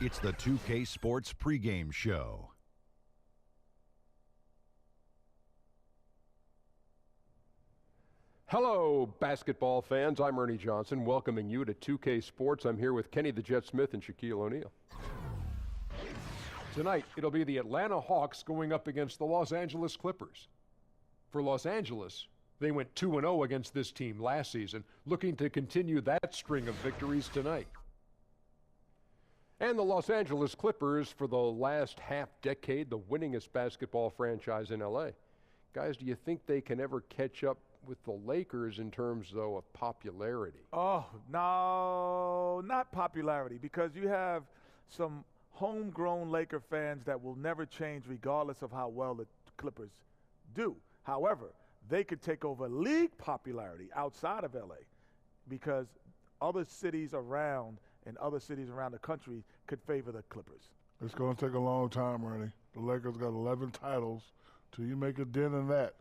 It's the 2K Sports pregame show. Hello, basketball fans. I'm Ernie Johnson, welcoming you to 2K Sports. I'm here with Kenny the Jet Smith and Shaquille O'Neal. Tonight, it'll be the Atlanta Hawks going up against the Los Angeles Clippers. For Los Angeles, they went 2-0 against this team last season, looking to continue that string of victories tonight. And the Los Angeles Clippers, for the last half-decade, the winningest basketball franchise in LA. Guys, do you think they can ever catch up with the Lakers in terms, though, of popularity? Oh, no, not popularity, because you have some homegrown Laker fans that will never change regardless of how well the Clippers do. However, they could take over league popularity outside of LA because other cities around and other cities around the country could favor the Clippers. It's going to take a long time, Ernie. The Lakers got 11 titles. Till you make a dent in that,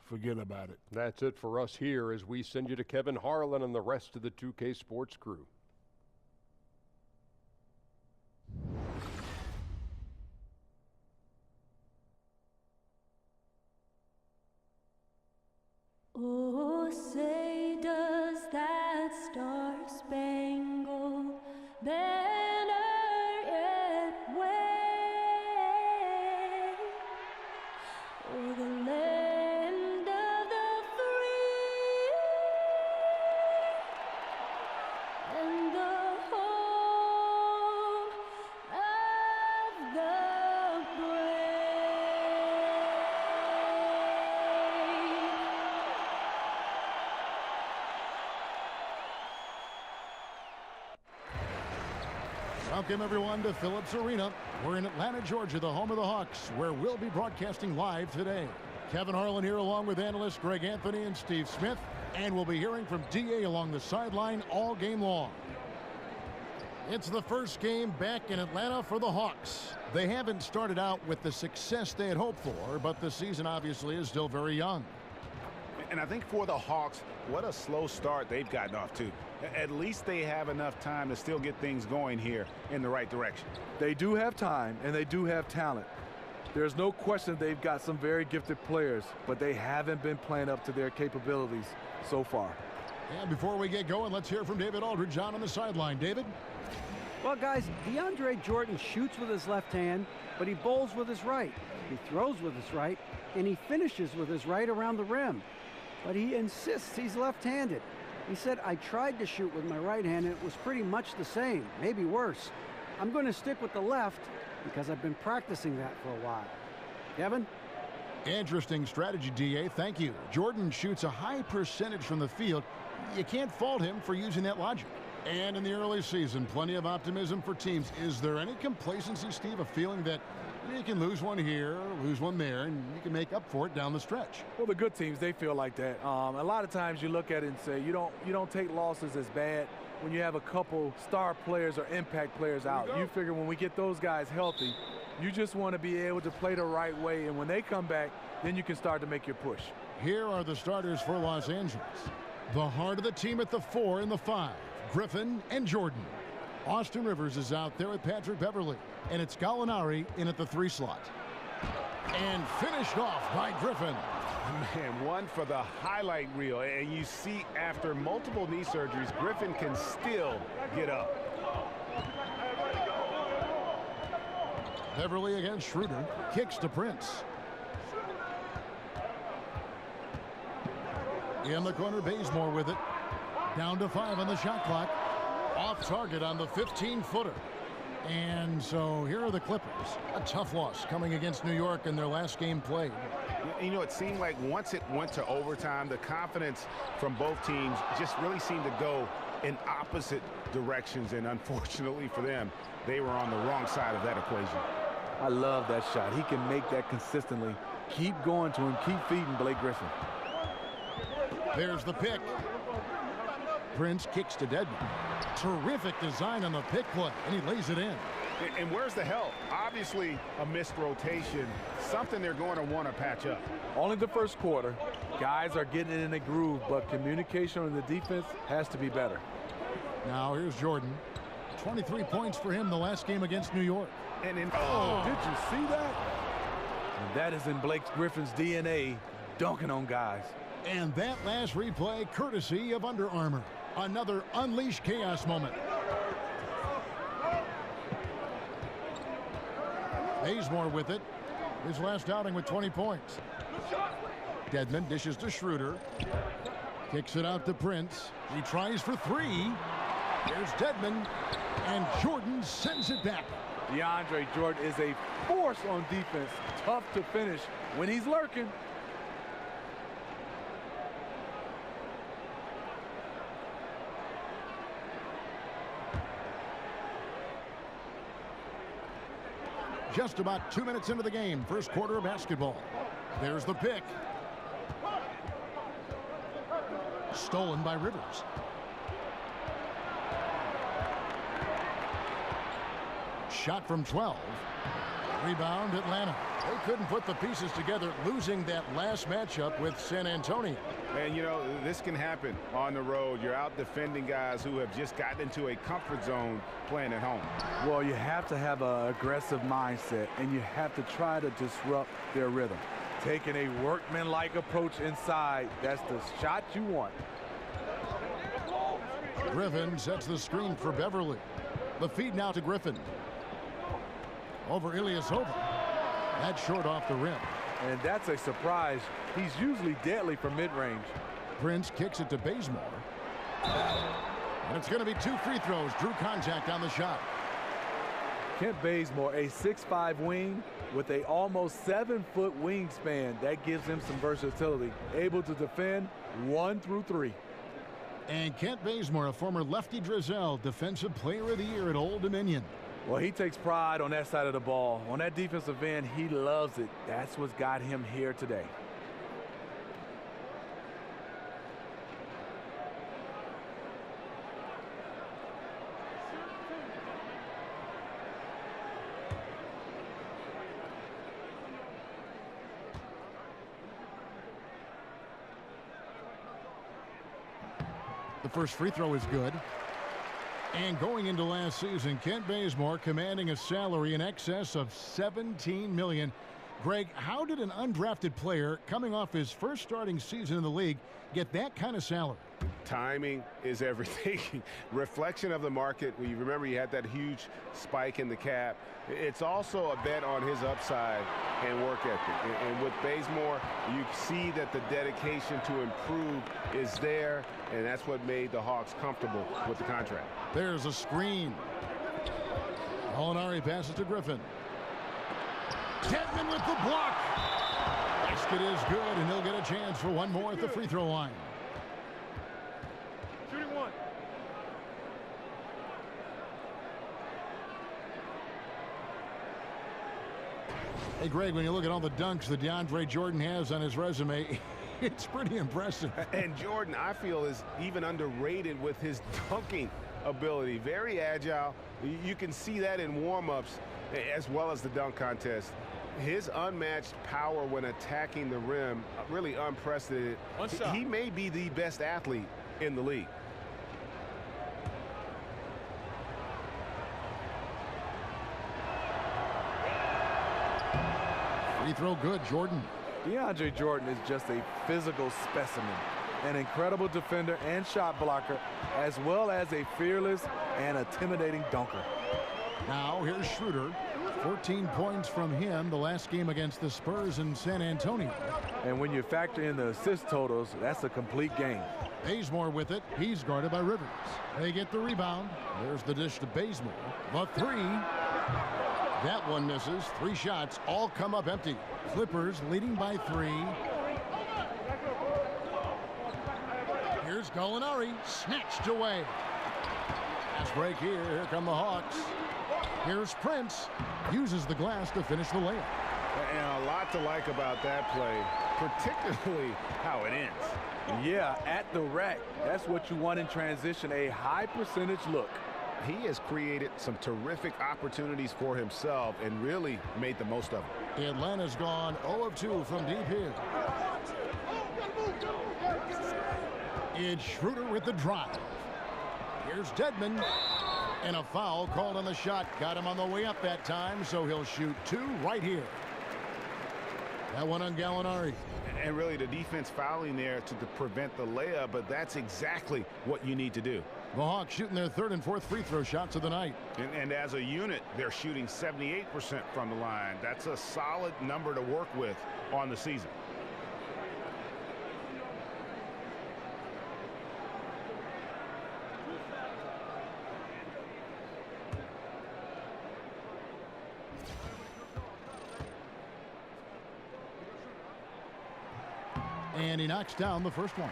forget about it. That's it for us here as we send you to Kevin Harlan and the rest of the 2K Sports crew. Oh, say does that star-spangled banner yet wave o'er the land of the free and the home of the brave. Welcome, everyone, to Phillips Arena. We're in Atlanta, Georgia, the home of the Hawks, where we'll be broadcasting live today. Kevin Harlan here, along with analysts Greg Anthony and Steve Smith, and we'll be hearing from DA along the sideline all game long. It's the first game back in Atlanta for the Hawks. They haven't started out with the success they had hoped for, but the season obviously is still very young. And I think for the Hawks, what a slow start they've gotten off to. At least they have enough time to still get things going here in the right direction. They do have time, and they do have talent. There's no question they've got some very gifted players, but they haven't been playing up to their capabilities so far. And before we get going, let's hear from David Aldridge on the sideline. David? Well, guys, DeAndre Jordan shoots with his left hand, but he bowls with his right. He throws with his right, and he finishes with his right around the rim. But he insists he's left-handed. He said, I tried to shoot with my right hand, and it was pretty much the same, maybe worse. I'm going to stick with the left because I've been practicing that for a while. Kevin? Interesting strategy, DA. Thank you. Jordan shoots a high percentage from the field. You can't fault him for using that logic. And in the early season, plenty of optimism for teams. Is there any complacency, Steve, a feeling that you can lose one here, lose one there, and you can make up for it down the stretch? Well, the good teams, they feel like that. A lot of times you look at it and say you don't take losses as bad when you have a couple star players or impact players out. You figure when we get those guys healthy, you just want to be able to play the right way, and when they come back, then you can start to make your push. Here are the starters for Los Angeles. The heart of the team at the 4 and the 5, Griffin and Jordan. Austin Rivers is out there with Patrick Beverly, and it's Gallinari in at the 3 slot. And finished off by Griffin. Man, one for the highlight reel. And you see after multiple knee surgeries, Griffin can still get up. Beverly against Schroeder. Kicks to Prince. In the corner, Bazemore with it. Down to 5 on the shot clock. Off target on the 15-footer. And so here are the Clippers. A tough loss coming against New York in their last game played. You know, it seemed like once it went to overtime, the confidence from both teams just really seemed to go in opposite directions. And unfortunately for them, they were on the wrong side of that equation. I love that shot. He can make that consistently. Keep going to him. Keep feeding Blake Griffin. There's the pick. Prince kicks to Dedmon. Terrific design on the pick play, and he lays it in. And where's the help? Obviously a missed rotation, something they're going to want to patch up. Only the first quarter. Guys are getting in a groove, but communication on the defense has to be better. Now here's Jordan. 23 points for him the last game against New York. Did you see that? And that is in Blake Griffin's DNA, dunking on guys. And that last replay, courtesy of Under Armour. Another unleashed chaos moment. Bazemore with it. His last outing with 20 points. Dedmon dishes to Schroeder. Kicks it out to Prince. He tries for three. Here's Dedmon. And Jordan sends it back. DeAndre Jordan is a force on defense. Tough to finish when he's lurking. Just about 2 minutes into the game, first quarter of basketball. There's the pick. Stolen by Rivers. Shot from 12. Rebound, Atlanta. They couldn't put the pieces together, losing that last matchup with San Antonio. And, you know, this can happen on the road. You're out defending guys who have just gotten into a comfort zone playing at home. Well, you have to have an aggressive mindset, and you have to try to disrupt their rhythm. Taking a workman-like approach inside, that's the shot you want. Griffin sets the screen for Beverly. The feed now to Griffin. Over Ilyasova. That's short off the rim. And that's a surprise. He's usually deadly from mid-range. Prince kicks it to Bazemore. And it's going to be 2 free throws. Drew contact on the shot. Kent Bazemore, a 6'5" wing with a almost 7-foot wingspan. That gives him some versatility. Able to defend 1 through 3. And Kent Bazemore, a former lefty Drizzell, Defensive Player of the Year at Old Dominion. Well, he takes pride on that side of the ball. On that defensive end, he loves it. That's what's got him here today. The first free throw is good. And going into last season, Kent Bazemore commanding a salary in excess of $17 million. Greg, how did an undrafted player coming off his first starting season in the league get that kind of salary? Timing is everything. Reflection of the market. You remember he had that huge spike in the cap. It's also a bet on his upside and work ethic. And with Bazemore, you see that the dedication to improve is there, and that's what made the Hawks comfortable with the contract. There's a screen. Molinari passes to Griffin. Dedmon with the block. Basket is good, and he'll get a chance for one more at the free throw line. Shooting one. Hey, Greg, when you look at all the dunks that DeAndre Jordan has on his resume, it's pretty impressive. And Jordan, I feel, is even underrated with his dunking ability. Very agile. You can see that in warm-ups as well as the dunk contest. His unmatched power when attacking the rim, really unprecedented. He may be the best athlete in the league. Free throw good, Jordan. DeAndre Jordan is just a physical specimen, an incredible defender and shot blocker, as well as a fearless and intimidating dunker. Now here's Schroeder. 14 points from him the last game against the Spurs in San Antonio. And when you factor in the assist totals, that's a complete game. Bazemore with it. He's guarded by Rivers. They get the rebound. There's the dish to Bazemore. The three. That one misses. 3 shots all come up empty. Clippers leading by 3. Here's Gallinari. Snatched away. Fast break here. Here come the Hawks. Here's Prince. Uses the glass to finish the layup. And a lot to like about that play, particularly how it ends. Yeah, at the rack. That's what you want in transition, a high percentage look. He has created some terrific opportunities for himself and really made the most of it. Atlanta's gone 0 of 2 from deep here. It's Schroeder with the drive. Here's Dedmon. And a foul called on the shot. Got him on the way up that time, so he'll shoot 2 right here. That one on Gallinari. And really the defense fouling there to prevent the layup, but that's exactly what you need to do. The Hawks shooting their 3rd and 4th free throw shots of the night. And as a unit, they're shooting 78% from the line. That's a solid number to work with on the season. And he knocks down the first one.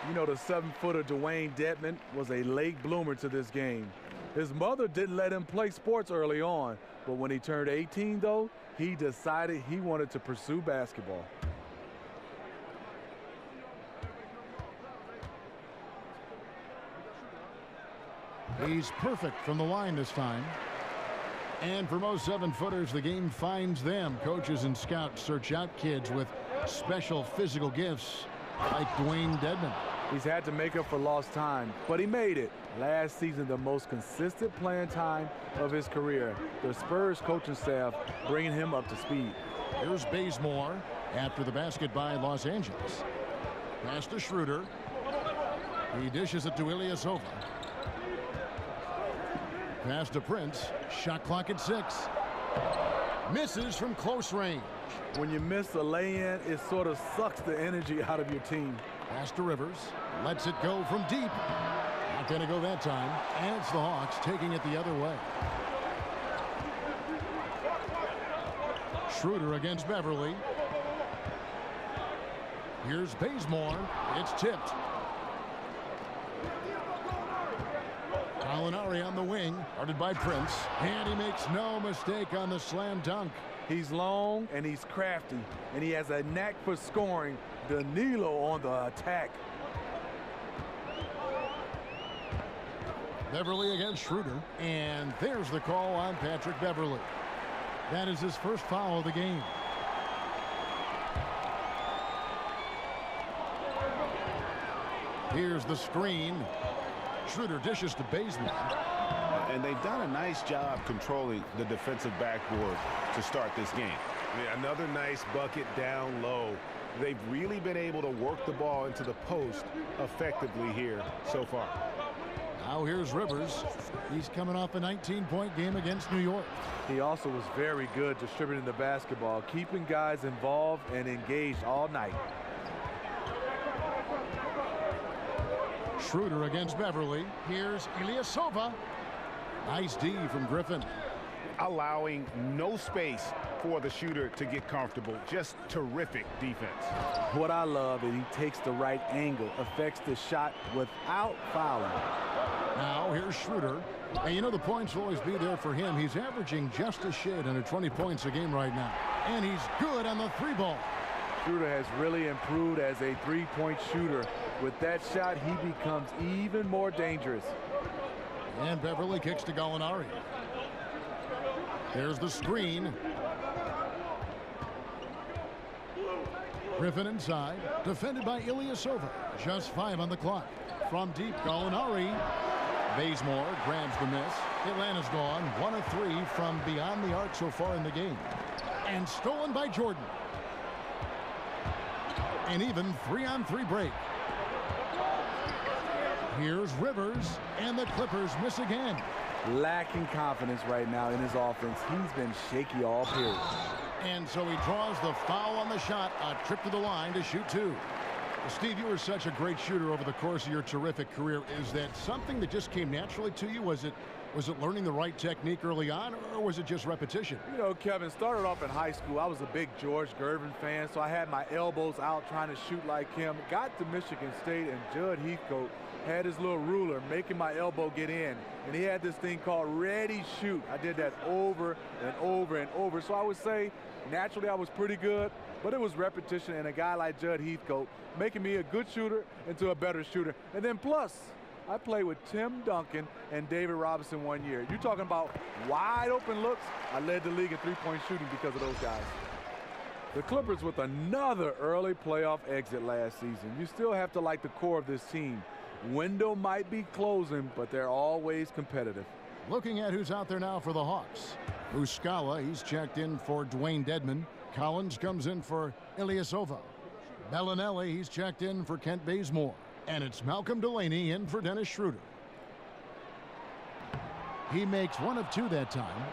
You know, the 7-footer Dwayne Dedmon was a late bloomer to this game. His mother didn't let him play sports early on, but when he turned 18, though, he decided he wanted to pursue basketball. He's perfect from the line this time. And for most 7-footers, the game finds them. Coaches and scouts search out kids with special physical gifts like Dwayne Dedmon. He's had to make up for lost time, but he made it. Last season, the most consistent playing time of his career. The Spurs coaching staff bringing him up to speed. Here's Bazemore after the basket by Los Angeles. Pass to Schroeder. He dishes it to Ilyasova. Pass to Prince. Shot clock at 6. Misses from close range. When you miss a lay-in, it sort of sucks the energy out of your team. Pass to Rivers. Lets it go from deep. Not going to go that time. And it's the Hawks taking it the other way. Schroeder against Beverly. Here's Bazemore. It's tipped. Gallinari on the wing, guarded by Prince. And he makes no mistake on the slam dunk. He's long and he's crafty, and he has a knack for scoring. Danilo on the attack. Beverly against Schroeder, and there's the call on Patrick Beverly. That is his first foul of the game. Here's the screen. Schroeder dishes to Bazemore. And they've done a nice job controlling the defensive backboard to start this game. Another nice bucket down low. They've really been able to work the ball into the post effectively here so far. Now here's Rivers. He's coming off a 19-point game against New York. He also was very good distributing the basketball, keeping guys involved and engaged all night. Schroeder against Beverly. Here's Ilyasova. Nice D from Griffin. Allowing no space for the shooter to get comfortable. Just terrific defense. What I love is he takes the right angle, affects the shot without fouling. Now here's Schroeder. And you know the points will always be there for him. He's averaging just a shade under 20 points a game right now. And he's good on the 3-ball. Schroeder has really improved as a 3-point shooter. With that shot, he becomes even more dangerous. And Beverly kicks to Gallinari. There's the screen. Griffin inside, defended by Ilyasova. Just 5 on the clock. From deep, Gallinari. Bazemore grabs the miss. Atlanta's gone 1 of 3 from beyond the arc so far in the game. And stolen by Jordan. An even 3-on-3 break. Here's Rivers, and the Clippers miss again. Lacking confidence right now in his offense. He's been shaky all period. And so he draws the foul on the shot, a trip to the line to shoot 2. Well, Steve, you were such a great shooter over the course of your terrific career. Is that something that just came naturally to you? Was it learning the right technique early on, or was it just repetition? You know, Kevin, started off in high school. I was a big George Gervin fan, so I had my elbows out trying to shoot like him. Got to Michigan State, and Judd Heathcote had his little ruler making my elbow get in. And he had this thing called ready shoot. I did that over and over and over. So I would say, naturally, I was pretty good, but it was repetition and a guy like Judd Heathcote making me a good shooter into a better shooter. And then plus, I played with Tim Duncan and David Robinson one year. You're talking about wide open looks. I led the league in 3-point shooting because of those guys. The Clippers with another early playoff exit last season. You still have to like the core of this team. Window might be closing, but they're always competitive. Looking at who's out there now for the Hawks. Muscala, he's checked in for Dwayne Dedman. Collins comes in for Ilyasova. Bellinelli, he's checked in for Kent Bazemore. And it's Malcolm Delaney in for Dennis Schroeder. He makes 1 of 2 that time.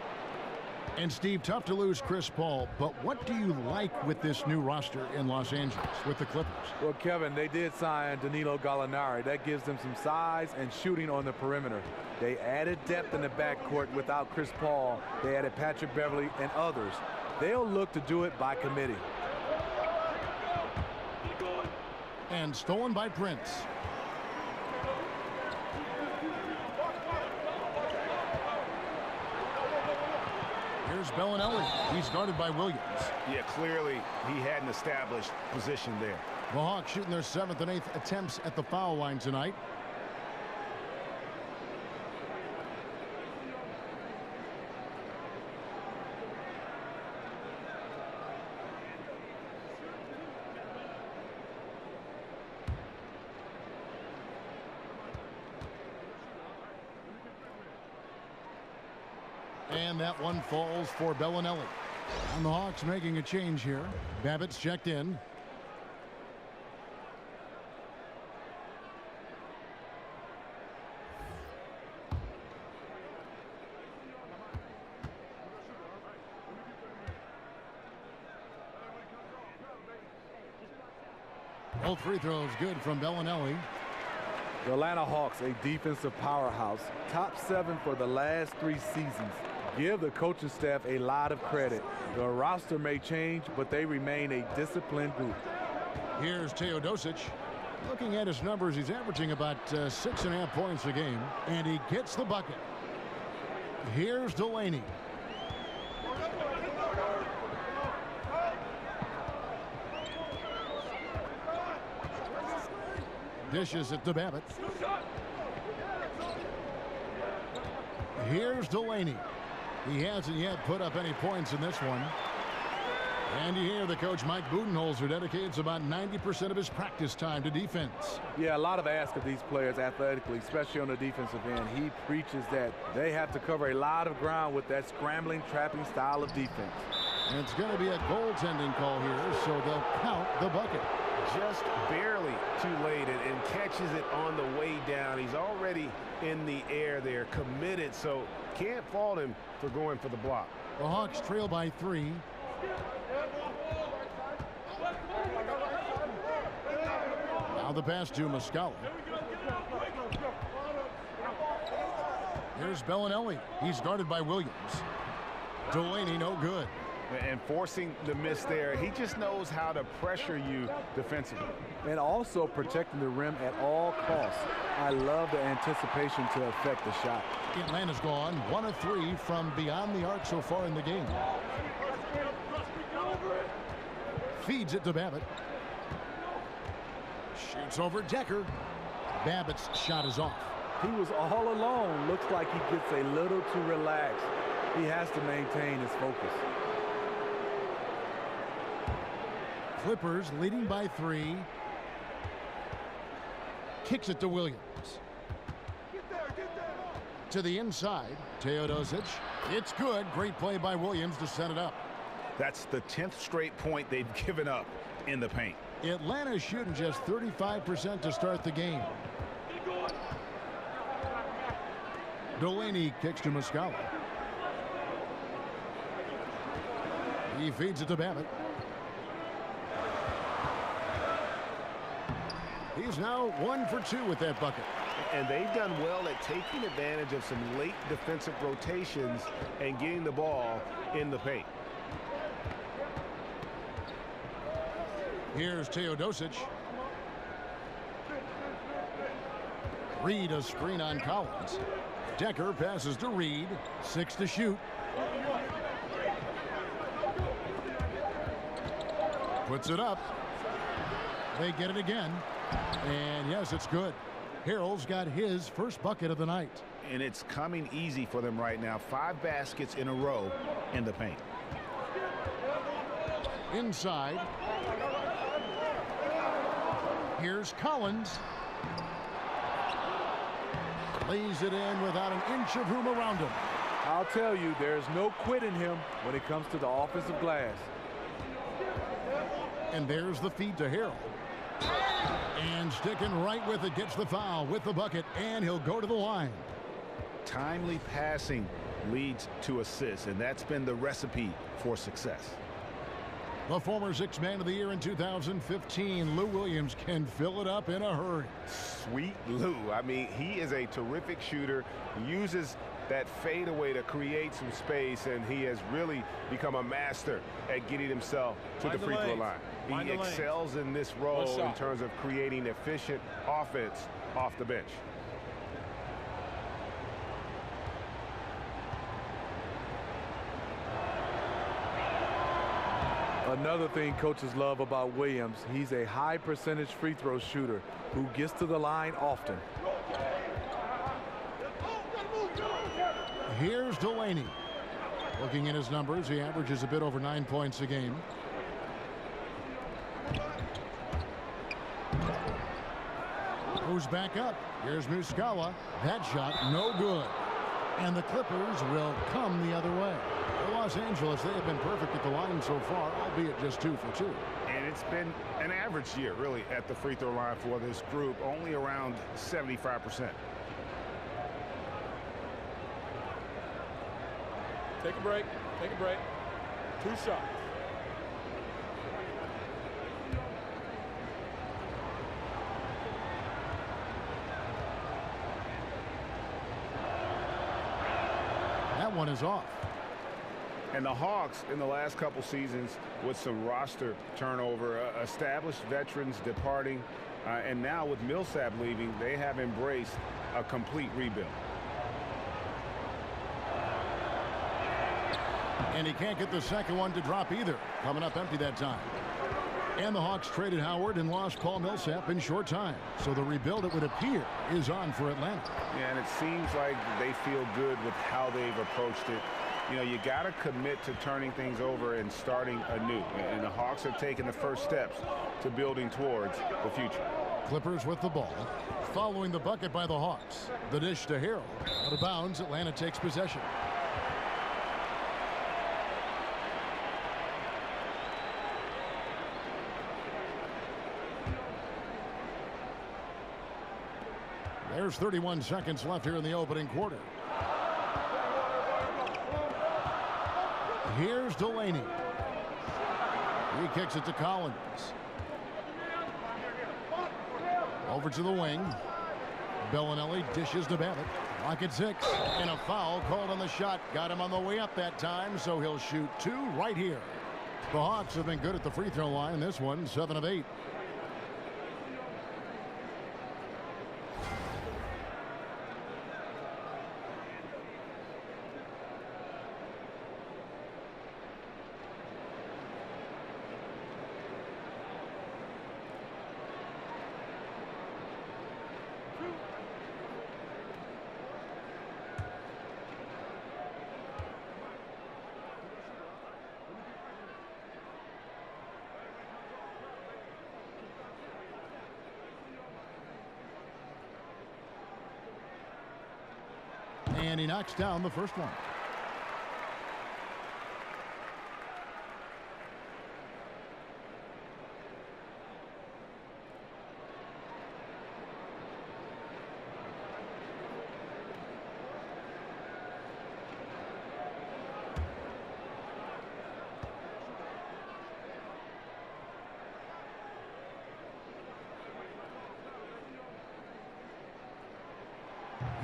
And Steve, tough to lose Chris Paul, but what do you like with this new roster in Los Angeles with the Clippers? Well, Kevin, they did sign Danilo Gallinari. That gives them some size and shooting on the perimeter. They added depth in the backcourt without Chris Paul. They added Patrick Beverly and others. They'll look to do it by committee. And stolen by Prince. Here's Bellinelli. He's guarded by Williams. Yeah, clearly he had an established position there. The Hawks shooting their 7th and 8th attempts at the foul line tonight. And that one falls for Bellinelli. And the Hawks making a change here. Babbitt's checked in. Both free throws good from Bellinelli. The Atlanta Hawks, a defensive powerhouse. Top 7 for the last 3 seasons. Give the coaching staff a lot of credit. The roster may change, but they remain a disciplined group. Here's Teodosic. Looking at his numbers, he's averaging about 6.5 points a game, and he gets the bucket. Here's Delaney. Dishes it to Babbitt. Here's Delaney. He hasn't yet put up any points in this one. And you hear the coach Mike Budenholzer dedicates about 90% of his practice time to defense. Yeah, a lot of ask of these players athletically, especially on the defensive end. He preaches that they have to cover a lot of ground with that scrambling, trapping style of defense. And it's going to be a goaltending call here, so they'll count the bucket. Just barely too late and catches it on the way down. He's already in the air there, committed, so can't fault him for going for the block. The Hawks trail by 3. Now the pass to Muscala. Here's Bellinelli. He's guarded by Williams. Delaney no good. And forcing the miss there, he just knows how to pressure you defensively. And also protecting the rim at all costs. I love the anticipation to affect the shot. Atlanta's gone 1 of 3 from beyond the arc so far in the game. Feeds it to Babbitt. Shoots over Decker. Babbitt's shot is off. He was all alone. Looks like he gets a little too relaxed. He has to maintain his focus. Clippers leading by 3. Kicks it to Williams. To the inside, Teodosic. It's good. Great play by Williams to set it up. That's the 10th straight point they've given up in the paint. Atlanta's shooting just 35% to start the game. Delaney kicks to Muscala. He feeds it to Babbitt. He's now 1 for 2 with that bucket. And they've done well at taking advantage of some late defensive rotations and getting the ball in the paint. Here's Teodosic. Reed a screen on Collins. Decker passes to Reed. 6 to shoot. Puts it up. They get it again. And yes, it's good. Harrell's got his first bucket of the night. And it's coming easy for them right now. 5 baskets in a row in the paint. Inside. Here's Collins. Lays it in without an inch of room around him. I'll tell you, there's no quit in him when it comes to the offensive glass. And there's the feed to Harrell. And sticking right with it, gets the foul with the bucket, and he'll go to the line. Timely passing leads to assists, and that's been the recipe for success. The former Sixth Man of the Year in 2015, Lou Williams, can fill it up in a hurry. Sweet Lou. I mean, he is a terrific shooter. He uses that fadeaway to create some space, and he has really become a master at getting himself to the free throw line. He excels in this role in terms of creating efficient offense off the bench. Another thing coaches love about Williams, he's a high percentage free throw shooter who gets to the line often. Here's Delaney. Looking at his numbers, he averages a bit over 9 points a game. Who's back up? Here's Muscala. That shot, no good. And the Clippers will come the other way. For Los Angeles, they have been perfect at the line so far, albeit just 2 for 2. And it's been an average year, really, at the free throw line for this group, only around 75%. Take a break. Take a break. 2 shots. That one is off. And the Hawks in the last couple seasons with some roster turnover, established veterans departing, and now with Millsap leaving, they have embraced a complete rebuild. And he can't get the second one to drop either. Coming up empty that time. And the Hawks traded Howard and lost Paul Millsap in short time. So the rebuild, it would appear, is on for Atlanta. Yeah, and it seems like they feel good with how they've approached it. You know, you got to commit to turning things over and starting anew. And the Hawks have taken the first steps to building towards the future. Clippers with the ball. Following the bucket by the Hawks. The dish to Harrell. Out of bounds, Atlanta takes possession. There's 31 seconds left here in the opening quarter. Here's Delaney. He kicks it to Collins. Over to the wing. Bellinelli dishes to Babbitt. Lock at 6. And a foul called on the shot. Got him on the way up that time, so he'll shoot 2 right here. The Hawks have been good at the free throw line. This one, 7 of 8. And he knocks down the first one.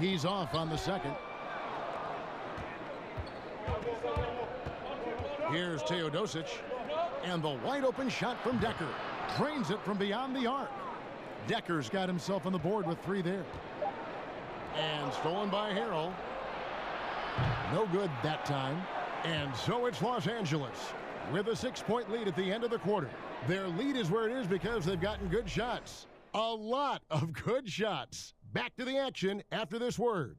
He's off on the second. Here's Teodosic. And the wide open shot from Decker. Drains it from beyond the arc. Decker's got himself on the board with 3 there. And stolen by Harrell. No good that time. And so it's Los Angeles with a 6-point lead at the end of the quarter. Their lead is where it is because they've gotten good shots. A lot of good shots. Back to the action after this word.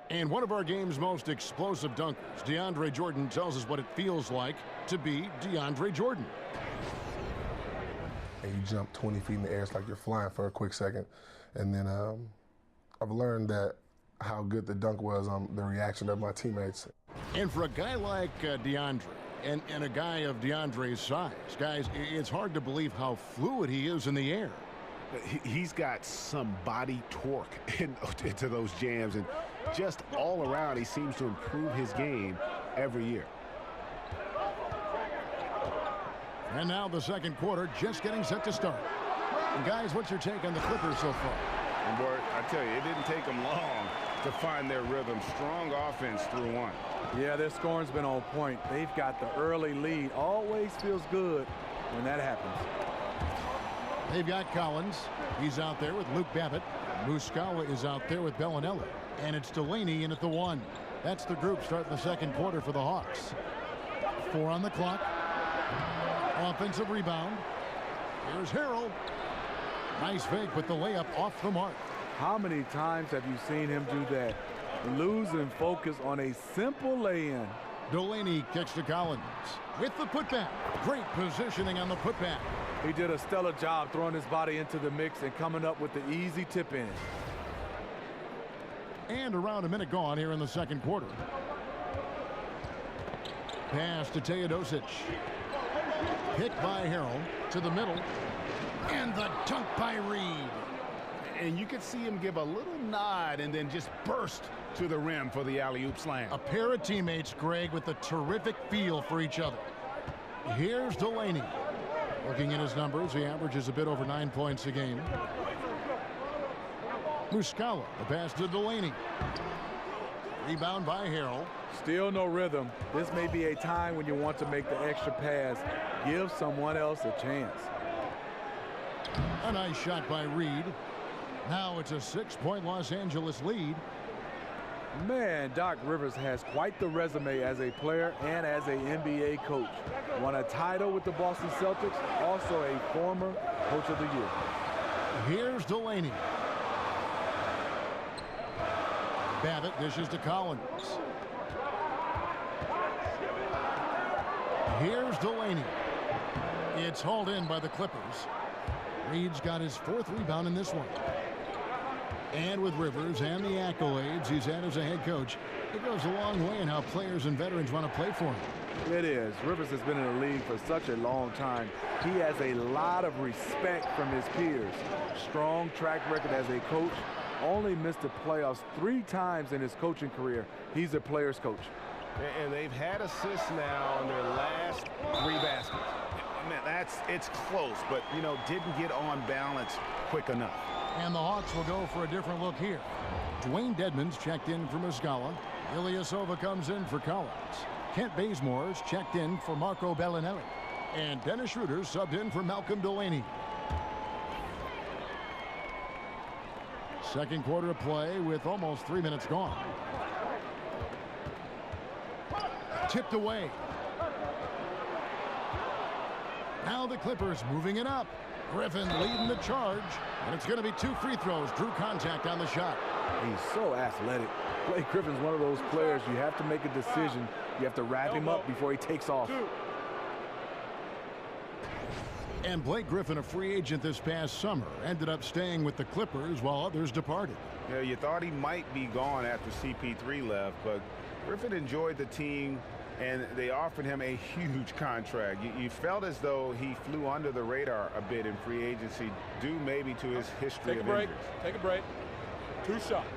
And one of our game's most explosive dunkers, DeAndre Jordan, tells us what it feels like to be DeAndre Jordan. And you jump 20 feet in the air, it's like you're flying for a quick second. And then I've learned that how good the dunk was on the reaction of my teammates. And for a guy like DeAndre, and a guy of DeAndre's size, guys, it's hard to believe how fluid he is in the air. He's got some body torque into those jams, and just all around, he seems to improve his game every year. And now the second quarter just getting set to start. And guys, what's your take on the Clippers so far? And boy, I tell you, it didn't take them long to find their rhythm. Strong offense through one. Yeah, their scoring's been on point. They've got the early lead. Always feels good when that happens. They've got Collins. He's out there with Luke Babbitt. Muscala is out there with Bellinelli. And it's Delaney in at the 1. That's the group starting the second quarter for the Hawks. 4 on the clock. Offensive rebound. Here's Harrell. Nice fake, but the layup off the mark. How many times have you seen him do that? Losing focus on a simple lay-in. Delaney kicks to Collins with the putback. Great positioning on the putback. He did a stellar job throwing his body into the mix and coming up with the easy tip in. And around a minute gone here in the second quarter. Pass to Teodosic. Hit by Harrell to the middle. And the dunk by Reed. And you could see him give a little nod and then just burst to the rim for the alley-oop slam. A pair of teammates, Greg, with a terrific feel for each other. Here's Delaney. Looking at his numbers, he averages a bit over 9 points a game. Muscala, the pass to Delaney. Rebound by Harrell. Still no rhythm. This may be a time when you want to make the extra pass. Give someone else a chance. A nice shot by Reed. Now it's a 6-point Los Angeles lead. Man, Doc Rivers has quite the resume as a player and as an NBA coach. Won a title with the Boston Celtics, also a former Coach of the Year. Here's Delaney. Babbitt dishes to Collins. Here's Delaney. It's hauled in by the Clippers. Reed's got his 4th rebound in this one. And with Rivers and the accolades he's had as a head coach, it goes a long way in how players and veterans want to play for him. It is. Rivers has been in the league for such a long time. He has a lot of respect from his peers. Strong track record as a coach. Only missed the playoffs 3 times in his coaching career. He's a player's coach. And they've had assists now on their last 3 baskets. Man, it's close, but, you know, didn't get on balance quick enough. And the Hawks will go for a different look here. Dwayne Dedmon's checked in for Muscala. Ilyasova comes in for Collins. Kent Bazemore's checked in for Marco Bellinelli. And Dennis Schroeder subbed in for Malcolm Delaney. Second quarter of play with almost 3 minutes gone. Tipped away. Now the Clippers moving it up. Griffin leading the charge. And it's going to be 2 free throws. Drew contact on the shot. He's so athletic. Blake Griffin's one of those players you have to make a decision. You have to wrap him up before he takes off. And Blake Griffin, a free agent this past summer, ended up staying with the Clippers while others departed. Yeah, you thought he might be gone after CP3 left, but Griffin enjoyed the team, and they offered him a huge contract. You felt as though he flew under the radar a bit in free agency, due maybe to his history of injuries. Take a break. 2 shots.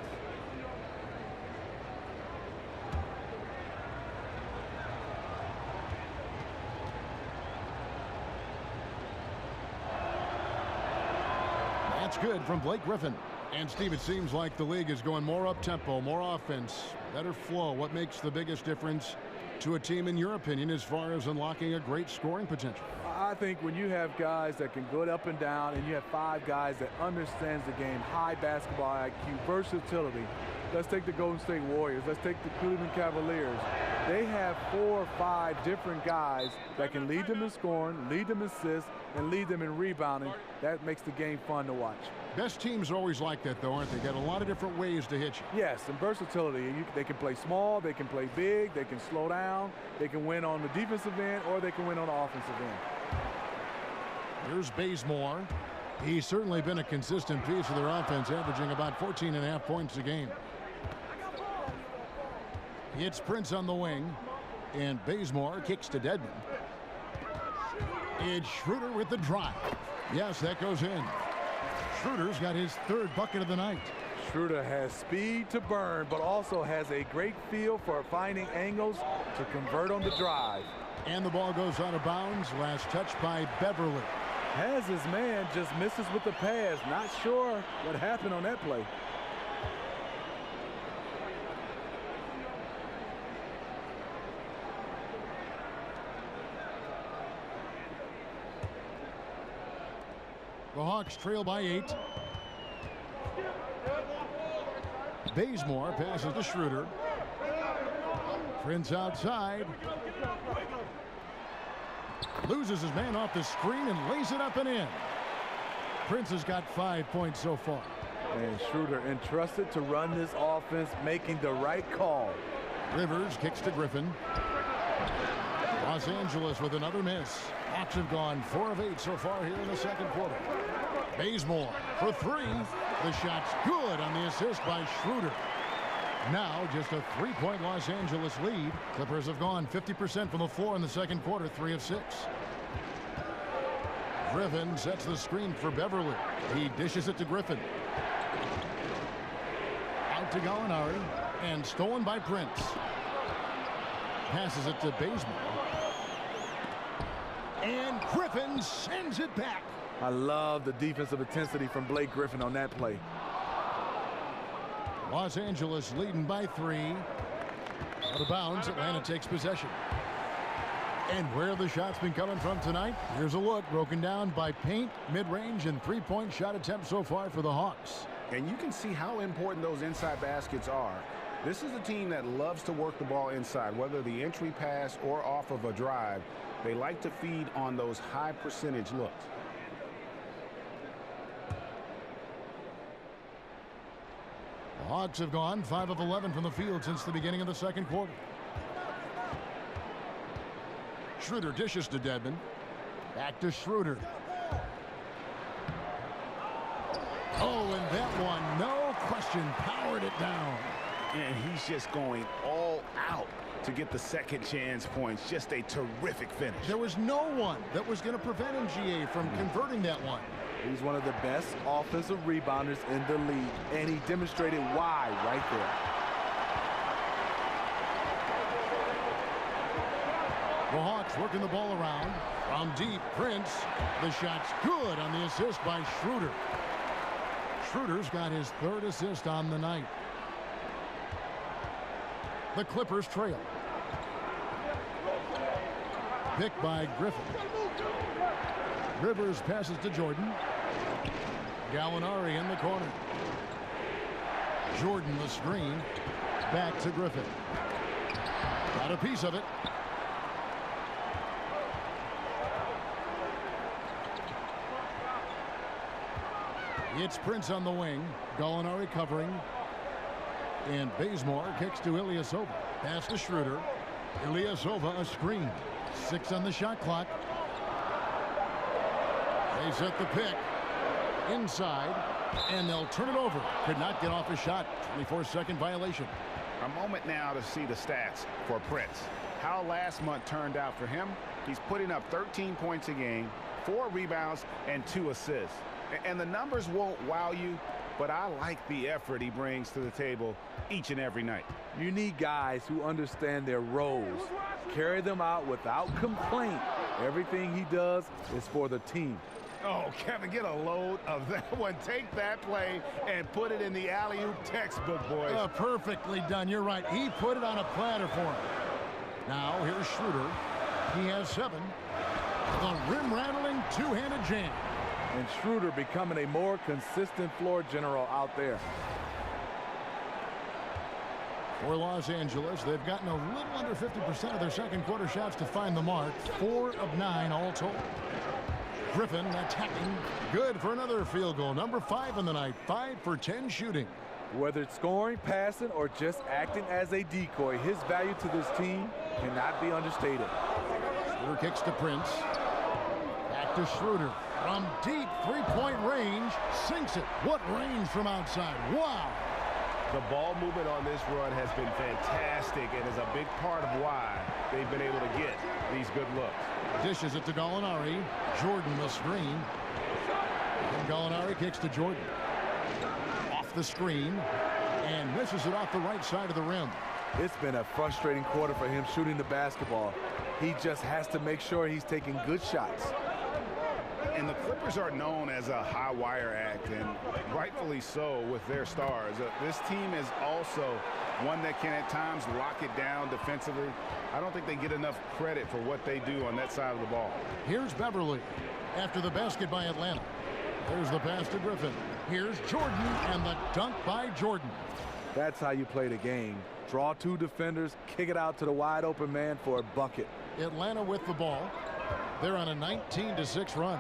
That's good from Blake Griffin. And Steve, it seems like the league is going more up-tempo, more offense, better flow. What makes the biggest difference to a team, in your opinion, as far as unlocking a great scoring potential? I think when you have guys that can go up and down, and you have 5 guys that understands the game, high basketball IQ, versatility, Let's take the Golden State Warriors. Let's take the Cleveland Cavaliers. They have 4 or 5 different guys that can lead them in scoring, lead them in assists, and lead them in rebounding. That makes the game fun to watch. Best teams are always like that, though, aren't they? Got a lot of different ways to hit you. Yes, and versatility. They can play small, they can play big, they can slow down, they can win on the defensive end, or they can win on the offensive end. Here's Bazemore. He's certainly been a consistent piece of their offense, averaging about 14.5 points a game. It's Prince on the wing, and Bazemore kicks to Dedmon. It's Schroeder with the drive. Yes, that goes in. Schroeder's got his 3rd bucket of the night. Schroeder has speed to burn, but also has a great feel for finding angles to convert on the drive. And the ball goes out of bounds. Last touch by Beverly. Has his man, just misses with the pass. Not sure what happened on that play. The Hawks trail by 8. Bazemore passes to Schroeder. Prince outside. Loses his man off the screen and lays it up and in. Prince has got 5 points so far. And Schroeder entrusted to run this offense, making the right call. Rivers kicks to Griffin. Los Angeles with another miss. Hawks have gone 4 of 8 so far here in the second quarter. Bazemore for 3. The shot's good on the assist by Schroeder. Now just a 3-point Los Angeles lead. Clippers have gone 50% from the floor in the second quarter, 3 of 6. Griffin sets the screen for Beverly. He dishes it to Griffin. Out to Gallinari and stolen by Prince. Passes it to Bazemore. And Griffin sends it back. I love the defensive intensity from Blake Griffin on that play. Los Angeles leading by 3. Out of bounds, Atlanta takes possession. And where have the shots been coming from tonight? Here's a look broken down by paint, mid-range, and 3-point shot attempts so far for the Hawks. And you can see how important those inside baskets are. This is a team that loves to work the ball inside, whether the entry pass or off of a drive. They like to feed on those high percentage looks. The Hawks have gone 5 of 11 from the field since the beginning of the second quarter. Schroeder dishes to Dedmon. Back to Schroeder. Oh, and that one, no question, powered it down. And he's just going all out to get the second chance points. Just a terrific finish. There was no one that was going to prevent MGA from converting that one. He's one of the best offensive rebounders in the league, and he demonstrated why right there. The Hawks working the ball around. From deep, Prince. The shot's good on the assist by Schroeder. Schroeder's got his 3rd assist on the night. The Clippers trail. Picked by Griffin. Rivers passes to Jordan. Gallinari in the corner. Jordan the screen. Back to Griffin. Got a piece of it. It's Prince on the wing. Gallinari covering. And Bazemore kicks to Ilyasova. Pass to Schroeder. Ilyasova a screen. 6 on the shot clock. They set the pick. Inside. And they'll turn it over. Could not get off a shot. 24-second violation. A moment now to see the stats for Prince. How last month turned out for him. He's putting up 13 points a game, 4 rebounds, and 2 assists. And the numbers won't wow you, but I like the effort he brings to the table each and every night. You need guys who understand their roles, carry them out without complaint. Everything he does is for the team. Oh, Kevin, get a load of that one. Take that play and put it in the alley-oop textbook, boys. Perfectly done. You're right. He put it on a platter for him. Now, here's Schroeder. He has 7. The rim-rattling two-handed jam. And Schroeder becoming a more consistent floor general out there. For Los Angeles, they've gotten a little under 50% of their second quarter shots to find the mark. 4 of 9 all told. Griffin attacking. Good for another field goal. Number 5 in the night. 5 for 10 shooting. Whether it's scoring, passing, or just acting as a decoy, his value to this team cannot be understated. Schroeder kicks to Prince. Back to Schroeder. From deep three-point range. Sinks it. What range from outside. Wow. The ball movement on this run has been fantastic and is a big part of why they've been able to get these good looks. Dishes it to Gallinari. Jordan the screen. And Gallinari kicks to Jordan. Off the screen. And misses it off the right side of the rim. It's been a frustrating quarter for him shooting the basketball. He just has to make sure he's taking good shots. And the Clippers are known as a high wire act, and rightfully so with their stars. This team is also one that can at times lock it down defensively. I don't think they get enough credit for what they do on that side of the ball. Here's Beverly after the basket by Atlanta. There's the pass to Griffin. Here's Jordan and the dunk by Jordan. That's how you play the game. Draw 2 defenders, kick it out to the wide open man for a bucket. Atlanta with the ball. They're on a 19-6 run.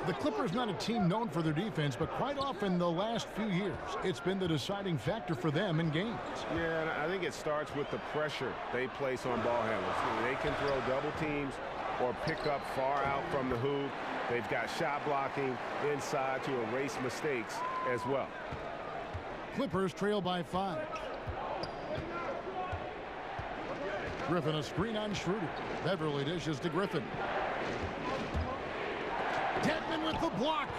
The Clippers not a team known for their defense, but quite often the last few years, it's been the deciding factor for them in games. Yeah, and I think it starts with the pressure they place on ball handlers. They can throw double teams or pick up far out from the hoop. They've got shot blocking inside to erase mistakes as well. Clippers trail by 5. Griffin a screen on Schroeder. Beverly dishes to Griffin. Dedmon with the block.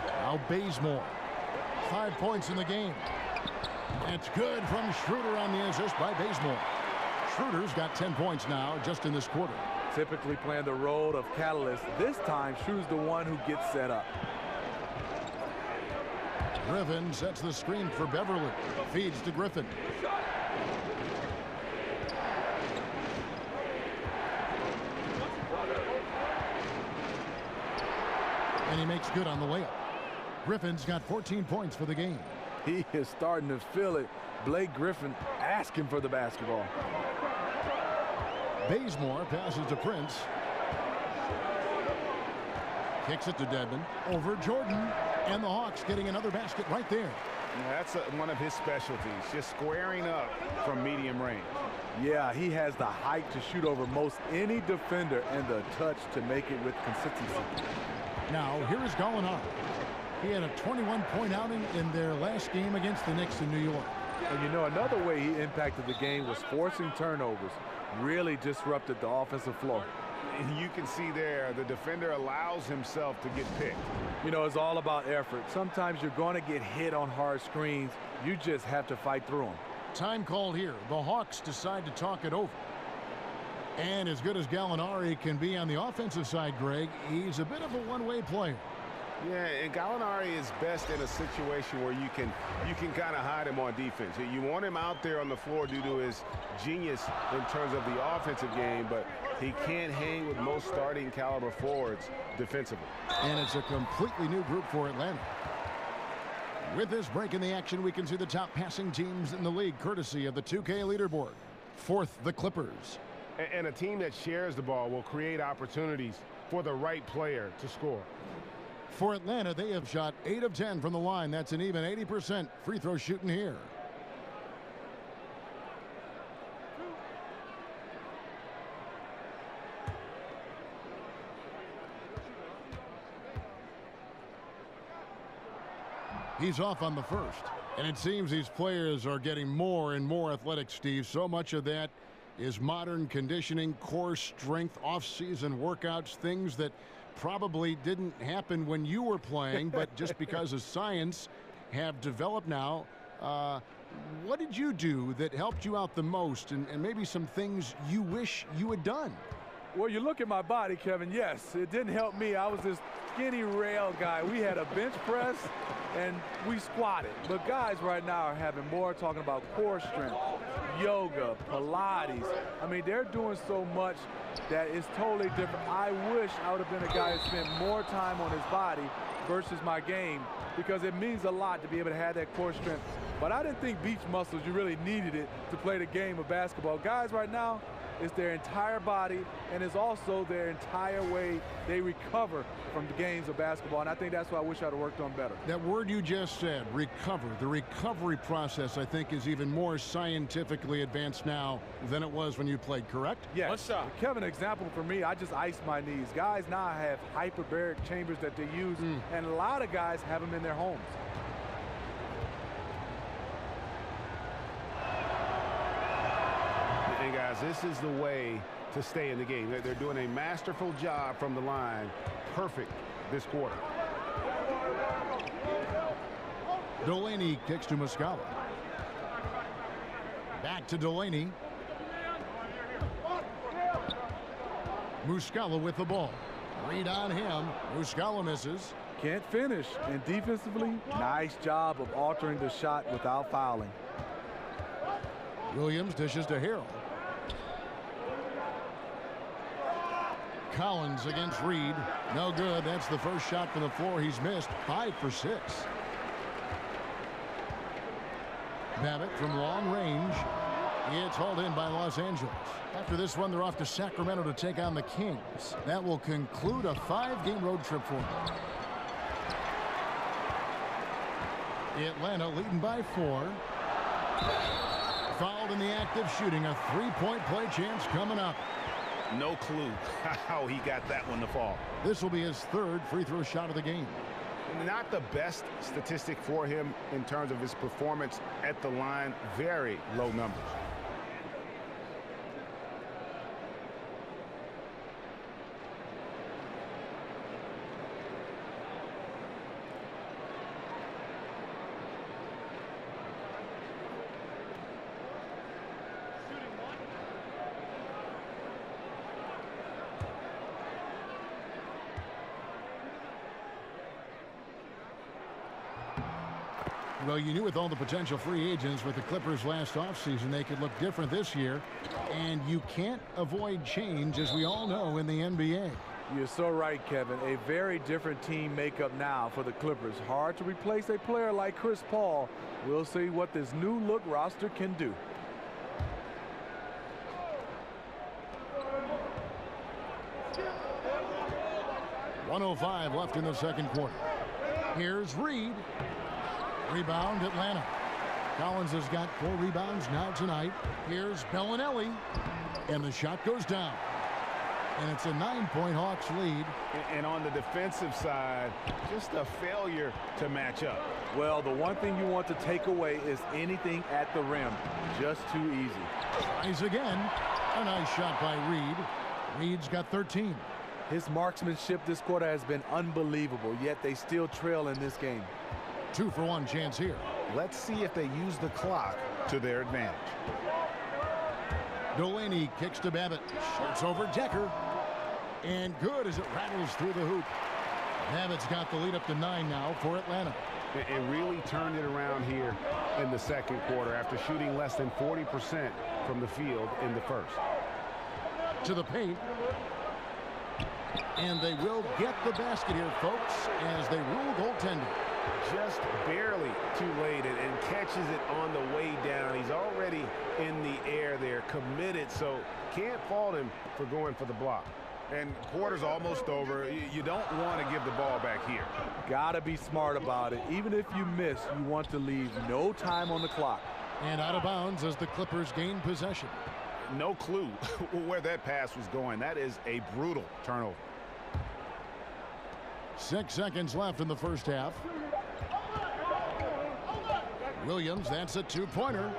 Now Bazemore. 5 points in the game. It's good from Schroeder on the assist by Bazemore. Schroeder's got 10 points now just in this quarter. Typically playing the role of catalyst. This time, Schroeder's the one who gets set up. Griffin sets the screen for Beverly. Feeds to Griffin. And he makes good on the layup. Griffin's got 14 points for the game. He is starting to feel it. Blake Griffin asking for the basketball. Bazemore passes to Prince. Kicks it to Dedmon. Over Jordan. And the Hawks getting another basket right there. That's one of his specialties, just squaring up from medium range. Yeah, he has the height to shoot over most any defender and the touch to make it with consistency. Now, here is Gallinari. He had a 21-point outing in their last game against the Knicks in New York. And you know, another way he impacted the game was forcing turnovers. Really disrupted the offensive flow. You can see there the defender allows himself to get picked. You know, it's all about effort. Sometimes you're going to get hit on hard screens. You just have to fight through them. Time called here. The Hawks decide to talk it over. And as good as Gallinari can be on the offensive side, Greg, he's a bit of a one-way player. Yeah, and Gallinari is best in a situation where you can kind of hide him on defense. You want him out there on the floor due to his genius in terms of the offensive game, but he can't hang with most starting caliber forwards defensively. And it's a completely new group for Atlanta. With this break in the action, we can see the top passing teams in the league, courtesy of the 2K leaderboard. 4th, the Clippers. And a team that shares the ball will create opportunities for the right player to score. For Atlanta, they have shot 8 of 10 from the line. That's an even 80% free throw shooting here. He's off on the first. And it seems these players are getting more and more athletic, Steve. So much of that is modern conditioning, core strength, off-season workouts, things that probably didn't happen when you were playing, but just because of science have developed now. What did you do that helped you out the most, and maybe some things you wish you had done? Well, you look at my body, Kevin. Yes, it didn't help me. I was this skinny rail guy. We had a bench press, and we squatted. But guys right now are having more talking about core strength. yoga, Pilates. I mean, they're doing so much that it's totally different. I wish I would have been a guy who spent more time on his body versus my game, because it means a lot to be able to have that core strength. But I didn't think beach muscles, you really needed it to play the game of basketball. Guys right now, it's their entire body, and it's also their entire way they recover from the games of basketball, and I think that's why I wish I'd have worked on better. That word you just said, recover. The recovery process, I think, is even more scientifically advanced now than it was when you played, correct? Yes. One shot. Kevin, example for me, I just iced my knees. Guys now have hyperbaric chambers that they use, and a lot of guys have them in their homes. And guys, this is the way to stay in the game. They're doing a masterful job from the line. Perfect this quarter. Delaney kicks to Muscala. Back to Delaney. Muscala with the ball. Read on him. Muscala misses. Can't finish. And defensively, nice job of altering the shot without fouling. Williams dishes to Harrell. Collins against Reed. No good. That's the first shot from the floor he's missed. 5 for 6. Babbitt from long range. It's hauled in by Los Angeles. After this one, they're off to Sacramento to take on the Kings. That will conclude a 5-game road trip for them. Atlanta leading by 4. Fouled in the act of shooting. A 3-point play chance coming up. No clue how he got that one to fall. This will be his 3rd free throw shot of the game. Not the best statistic for him in terms of his performance at the line. Very low numbers. Well, you knew with all the potential free agents with the Clippers last offseason, they could look different this year. And you can't avoid change, as we all know, in the NBA. You're so right, Kevin. A very different team makeup now for the Clippers. Hard to replace a player like Chris Paul. We'll see what this new look roster can do. .105 left in the second quarter. Here's Reed. Rebound, Atlanta. Collins has got 4 rebounds now tonight. Here's Bellinelli. And the shot goes down. And it's a 9-point Hawks lead. And on the defensive side, just a failure to match up. Well, the one thing you want to take away is anything at the rim. Just too easy. Tries again. A nice shot by Reed. Reed's got 13. His marksmanship this quarter has been unbelievable, yet they still trail in this game. 2-for-1 chance here. Let's see if they use the clock to their advantage. Delaney kicks to Babbitt. Shoots over Decker. And good as it rattles through the hoop. Babbitt's got the lead up to 9 now for Atlanta. And really turned it around here in the second quarter after shooting less than 40% from the field in the first. To the paint. And they will get the basket here, folks, as they rule goaltending. Just barely too late and catches it on the way down. He's already in the air there, committed, so can't fault him for going for the block. And quarter's almost over. You don't want to give the ball back here. Gotta be smart about it. Even if you miss, you want to leave no time on the clock. And out of bounds as the Clippers gain possession. No clue where that pass was going. That is a brutal turnover. 6 seconds left in the first half. Williams, that's a 2-pointer.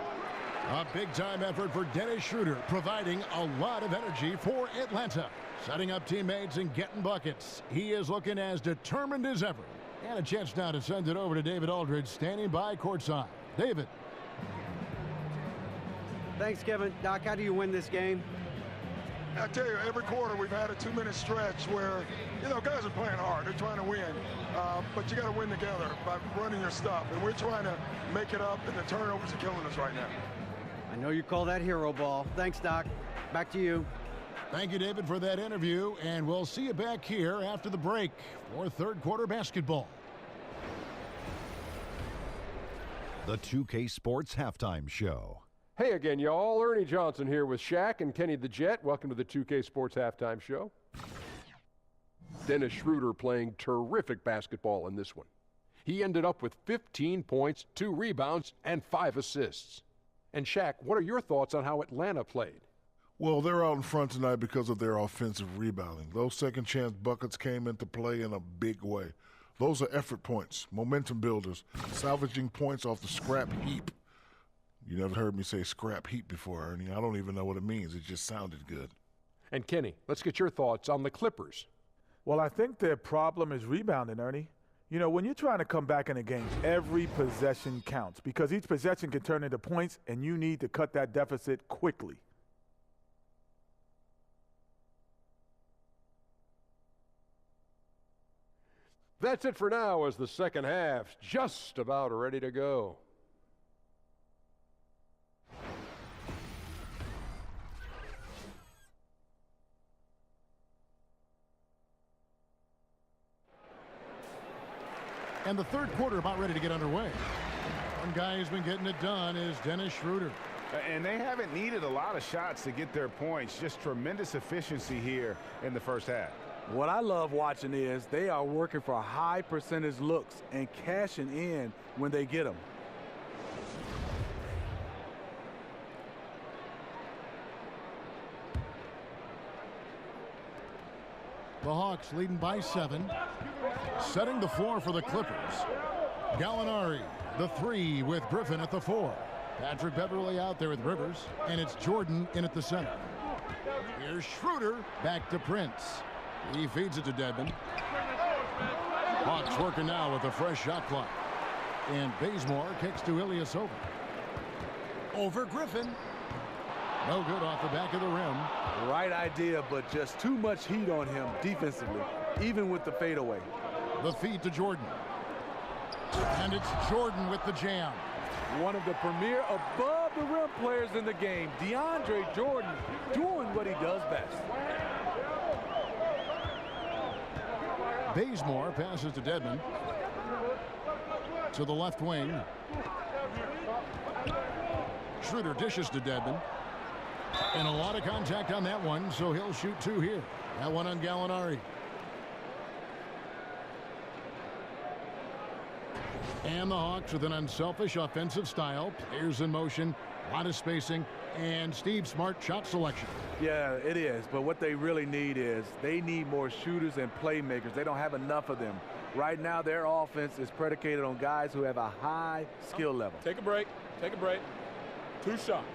A big-time effort for Dennis Schroeder, providing a lot of energy for Atlanta. Setting up teammates and getting buckets. He is looking as determined as ever. And a chance now to send it over to David Aldridge, standing by courtside. David. Thanks, Kevin. Doc, how do you win this game? I tell you, every quarter we've had a 2-minute stretch where, you know, guys are playing hard. They're trying to win. But you got to win together by running your stuff. And we're trying to make it up, and the turnovers are killing us right now. I know you call that hero ball. Thanks, Doc. Back to you. Thank you, David, for that interview, and we'll see you back here after the break for third quarter basketball. The 2K Sports Halftime Show. Hey again, y'all. Ernie Johnson here with Shaq and Kenny the Jet. Welcome to the 2K Sports Halftime Show. Dennis Schroeder playing terrific basketball in this one. He ended up with 15 points, 2 rebounds, and 5 assists. And Shaq, what are your thoughts on how Atlanta played? Well, they're out in front tonight because of their offensive rebounding. Those second chance buckets came into play in a big way. Those are effort points, momentum builders, salvaging points off the scrap heap. You never heard me say scrap heap before, Ernie. I don't even know what it means. It just sounded good. And Kenny, let's get your thoughts on the Clippers. Well, I think their problem is rebounding, Ernie. You know, when you're trying to come back in a game, every possession counts because each possession can turn into points, and you need to cut that deficit quickly. That's it for now as the second half's just about ready to go. And the third quarter about ready to get underway. One guy who's been getting it done is Dennis Schroeder. And they haven't needed a lot of shots to get their points. Just tremendous efficiency here in the first half. What I love watching is they are working for high percentage looks and cashing in when they get them. The Hawks leading by 7. Setting the floor for the Clippers. Gallinari, the 3 with Griffin at the 4. Patrick Beverly out there with Rivers, and it's Jordan in at the center. Here's Schroeder, back to Prince. He feeds it to Dedmon. Hawks working now with a fresh shot clock. And Bazemore kicks to Ilyasova. Over Griffin. No good off the back of the rim. Right idea, but just too much heat on him defensively, even with the fadeaway. The feed to Jordan. And it's Jordan with the jam. One of the premier above-the-rim players in the game, DeAndre Jordan, doing what he does best. Bazemore passes to Dedmon. To the left wing. Schroeder dishes to Dedmon. And a lot of contact on that one, so he'll shoot 2 here. That one on Gallinari. And the Hawks with an unselfish offensive style. Players in motion, a lot of spacing, and Steve Smart shot selection. Yeah, it is. But what they really need is they need more shooters and playmakers. They don't have enough of them. Right now, their offense is predicated on guys who have a high skill level. Take a break. Take a break. 2 shots.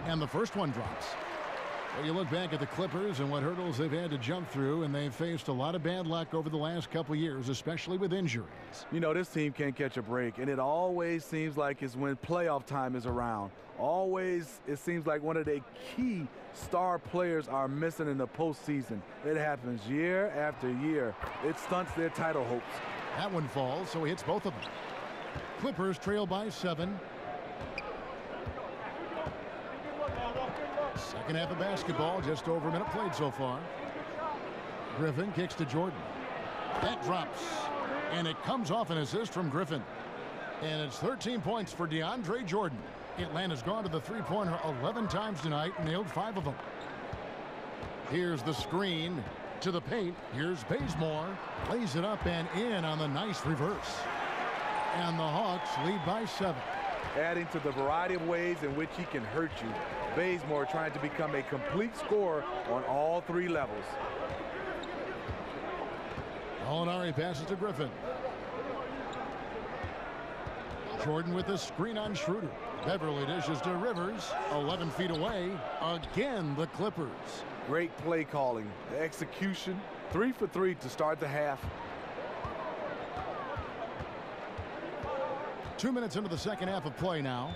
And the first one drops. Well, you look back at the Clippers and what hurdles they've had to jump through, and they've faced a lot of bad luck over the last couple of years, especially with injuries. You know, this team can't catch a break, and it always seems like it's when playoff time is around. Always, it seems like one of the key star players are missing in the postseason. It happens year after year. It stunts their title hopes. That one falls, so he hits both of them. Clippers trail by 7. Second half of basketball, just over a minute played so far. Griffin kicks to Jordan. That drops, and it comes off an assist from Griffin. And it's 13 points for DeAndre Jordan. Atlanta's gone to the three-pointer 11 times tonight, nailed 5 of them. Here's the screen to the paint. Here's Bazemore. Lays it up and in on the nice reverse. And the Hawks lead by 7. Adding to the variety of ways in which he can hurt you. Bazemore trying to become a complete scorer on all 3 levels. Gallinari passes to Griffin. Jordan with the screen on Schroeder. Beverly dishes to Rivers. 11 feet away. Again, the Clippers. Great play calling. The execution. 3 for 3 to start the half. 2 minutes into the second half of play now.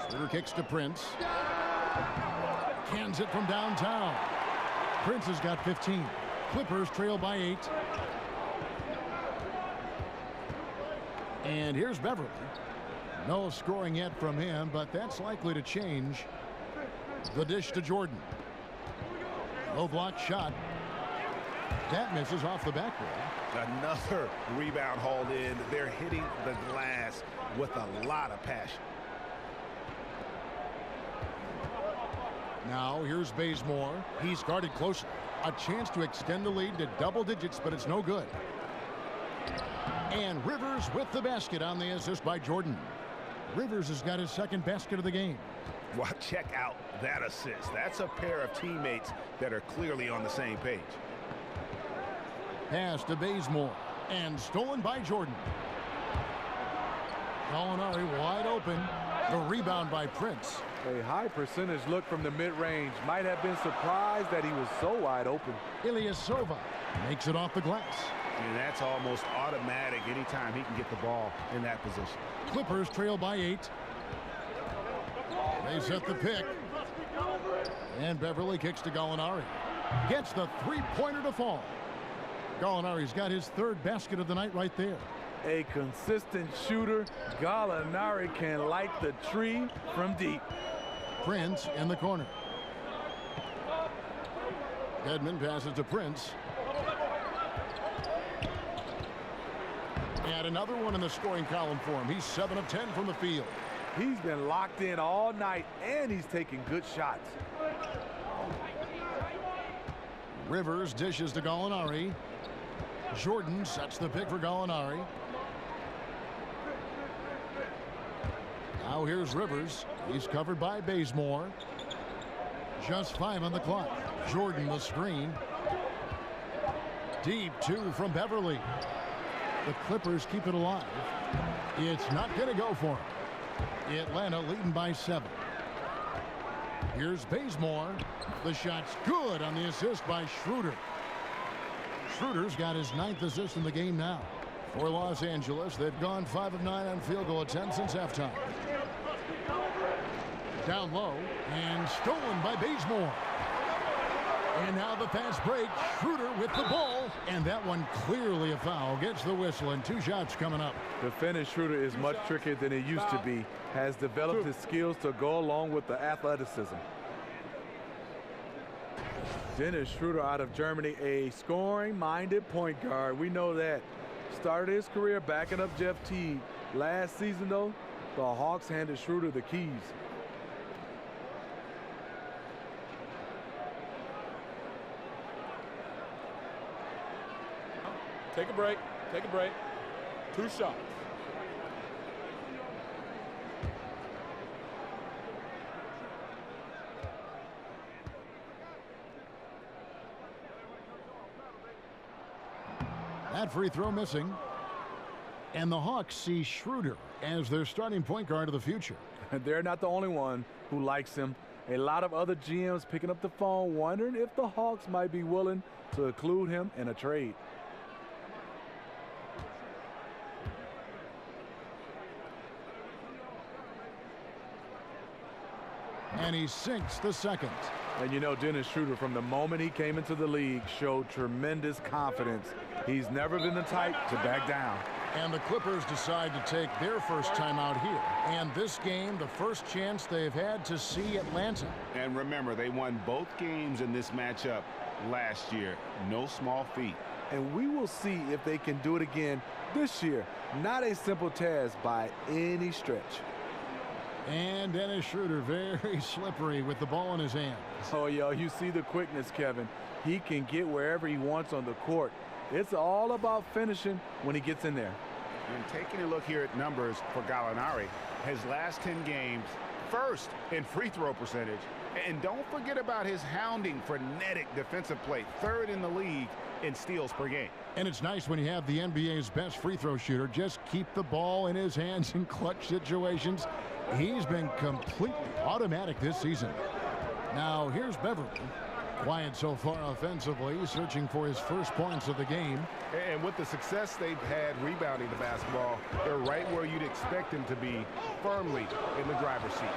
Schroeder kicks to Prince. Hands it from downtown. Prince has got 15. Clippers trail by 8. And here's Beverly. No scoring yet from him, but that's likely to change. The dish to Jordan. Low block shot. That misses off the backboard. Another rebound hauled in. They're hitting the glass with a lot of passion. Now here's Bazemore. He's guarded closely. A chance to extend the lead to double digits, but it's no good. And Rivers with the basket on the assist by Jordan. Rivers has got his second basket of the game. Well, check out that assist. That's a pair of teammates that are clearly on the same page. Pass to Bazemore. And stolen by Jordan. Gallinari wide open. The rebound by Prince. A high percentage look from the mid-range. Might have been surprised that he was so wide open. Ilyasova makes it off the glass. And that's almost automatic anytime he can get the ball in that position. Clippers trail by 8. They set the pick. And Beverly kicks to Gallinari. Gets the three-pointer to fall. Gallinari's got his third basket of the night right there. A consistent shooter. Gallinari can light the tree from deep. Prince in the corner. Edmond passes to Prince. And another one in the scoring column for him. He's 7 of 10 from the field. He's been locked in all night, and he's taking good shots. Rivers dishes to Gallinari. Jordan sets the pick for Gallinari. Now here's Rivers. He's covered by Bazemore. Just 5 on the clock. Jordan the screen. Deep 2 from Beverly. The Clippers keep it alive. It's not going to go for him. Atlanta leading by 7. Here's Bazemore. The shot's good on the assist by Schroeder. Schroeder's got his 9th assist in the game now. For Los Angeles, they've gone 5 of 9 on field goal attempts since halftime. Down low and stolen by Bazemore. And now the fast break. Schroeder with the ball. And that one clearly a foul. Gets the whistle and 2 shots coming up. Defending Schroeder is much trickier than it used to be. Has developed his skills to go along with the athleticism. Dennis Schroeder out of Germany, a scoring-minded point guard. We know that. Started his career backing up Jeff Teague. Last season, though, the Hawks handed Schroeder the keys. Take a break. Take a break. 2 shots. That free throw missing. And the Hawks see Schroeder as their starting point guard of the future. They're not the only one who likes him. A lot of other GMs picking up the phone wondering if the Hawks might be willing to include him in a trade. And he sinks the second. And you know, Dennis Schroeder, from the moment he came into the league, showed tremendous confidence. He's never been the type to back down. And the Clippers decide to take their first time out here. And this game, the first chance they've had to see Atlanta. And remember, they won both games in this matchup last year. No small feat. And we will see if they can do it again this year. Not a simple task by any stretch. And Dennis Schroeder very slippery with the ball in his hands. Oh, yo, you see the quickness, Kevin. He can get wherever he wants on the court. It's all about finishing when he gets in there. And taking a look here at numbers for Gallinari, his last 10 games, first in free throw percentage. And don't forget about his hounding, frenetic defensive play, 3rd in the league in steals per game. And it's nice when you have the NBA's best free throw shooter just keep the ball in his hands in clutch situations. He's been completely automatic this season. Now here's Beverly. Quiet so far offensively, searching for his first points of the game. And with the success they've had rebounding the basketball, they're right where you'd expect them to be, firmly in the driver's seat.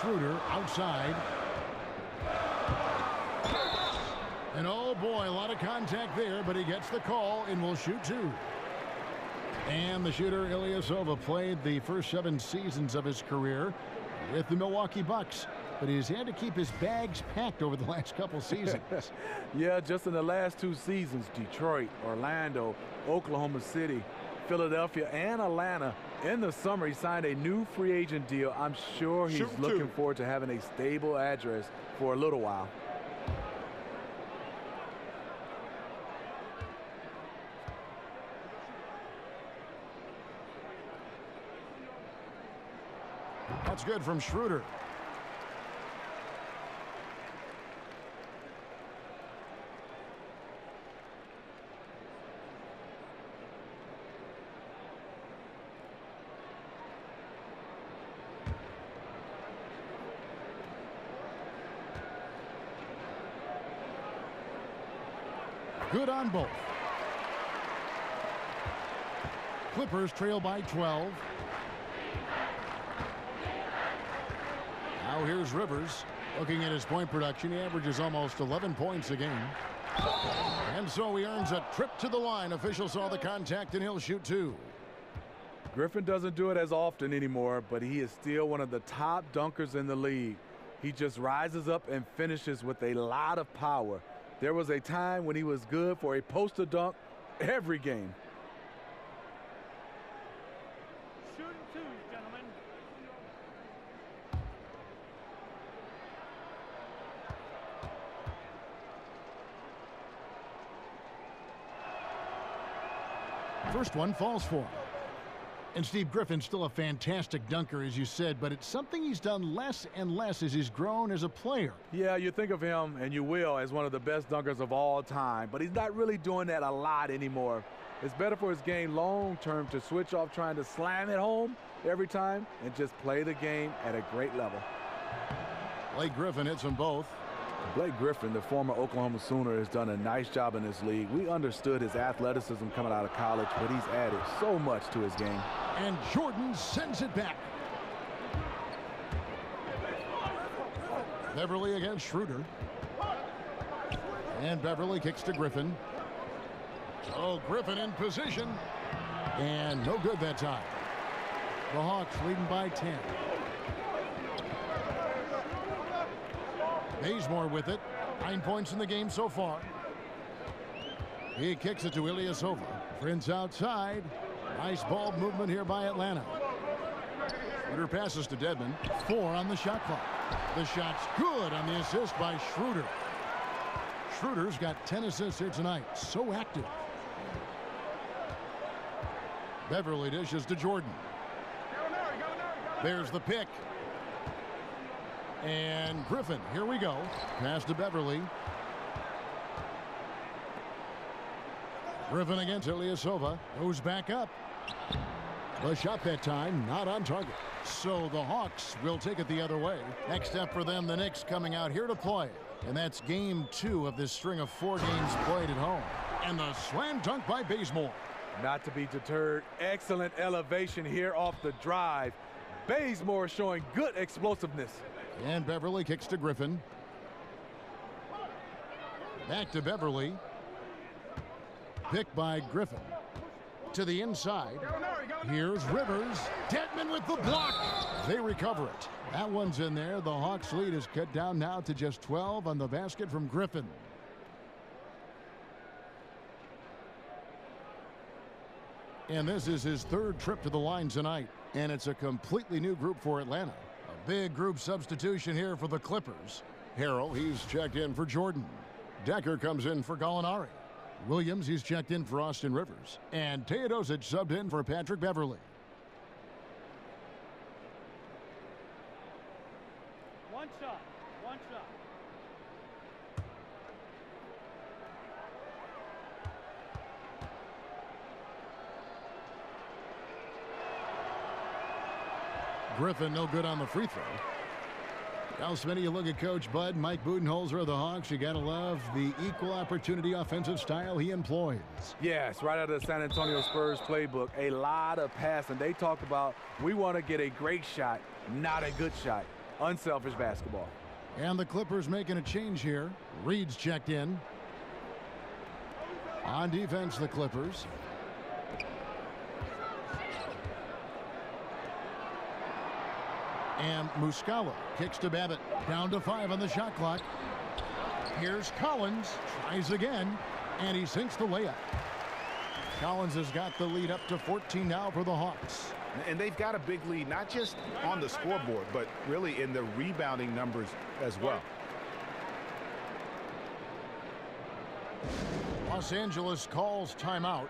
Schroeder outside. And oh boy, a lot of contact there, but he gets the call and will shoot two. And the shooter, Ilyasova, played the first 7 seasons of his career with the Milwaukee Bucks, but he's had to keep his bags packed over the last couple seasons. Yeah, just in the last 2 seasons, Detroit, Orlando, Oklahoma City, Philadelphia, and Atlanta. In the summer, he signed a new free agent deal. I'm sure he's looking forward to having a stable address for a little while. That's good from Schroeder. Good on both. Clippers trail by 12. Now here's Rivers. Looking at his point production, he averages almost 11 points a game. And so he earns a trip to the line. Official saw the contact and he'll shoot two. Griffin doesn't do it as often anymore, but he is still one of the top dunkers in the league. He just rises up and finishes with a lot of power. There was a time when he was good for a poster dunk every game. Shooting two, gentlemen. First one falls for him. And Steve, Griffin's still a fantastic dunker, as you said, but it's something he's done less and less as he's grown as a player. Yeah, you think of him, and you will, as one of the best dunkers of all time, but he's not really doing that a lot anymore. It's better for his game long-term to switch off trying to slam it home every time and just play the game at a great level. Blake Griffin hits them both. Blake Griffin, the former Oklahoma Sooner, has done a nice job in this league. We understood his athleticism coming out of college, but he's added so much to his game. And Jordan sends it back. Beverly against Schroeder. And Beverly kicks to Griffin. Oh, Griffin in position. And no good that time. The Hawks leading by 10. Bazemore with it. 9 points in the game so far. He kicks it to Ilyasova. Prince outside. Nice ball movement here by Atlanta. Schroeder passes to Dedmon. 4 on the shot clock. The shot's good on the assist by Schroeder. Schroeder's got 10 assists here tonight. So active. Beverly dishes to Jordan. There's the pick. And Griffin, here we go. Pass to Beverly. Griffin against Ilyasova. Goes back up. The shot that time not on target. So the Hawks will take it the other way. Next up for them, the Knicks coming out here to play. And that's game 2 of this string of 4 games played at home. And the slam dunk by Bazemore. Not to be deterred. Excellent elevation here off the drive. Bazemore showing good explosiveness. And Beverly kicks to Griffin. Back to Beverly. Picked by Griffin. To the inside. Here's Rivers. Dedmon with the block. They recover it. That one's in there. The Hawks lead is cut down now to just 12 on the basket from Griffin. And this is his 3rd trip to the line tonight. And it's a completely new group for Atlanta. A big group substitution here for the Clippers. Harrell, he's checked in for Jordan. Decker comes in for Gallinari. Williams, he's checked in for Austin Rivers. And Teodosic subbed in for Patrick Beverly. One shot. One shot. Griffin no good on the free throw. Now, Smitty, you look at Coach Bud, Mike Budenholzer of the Hawks. You got to love the equal opportunity offensive style he employs. Yes, right out of the San Antonio Spurs playbook. A lot of passing. They talk about we want to get a great shot, not a good shot. unselfish basketball. And the Clippers making a change here. Reed's checked in. On defense, the Clippers. And Muscala kicks to Babbitt. Down to 5 on the shot clock. Here's Collins. Tries again. And he sinks the layup. Collins has got the lead up to 14 now for the Hawks. And they've got a big lead, not just on the scoreboard, but really in the rebounding numbers as well. Los Angeles calls timeout.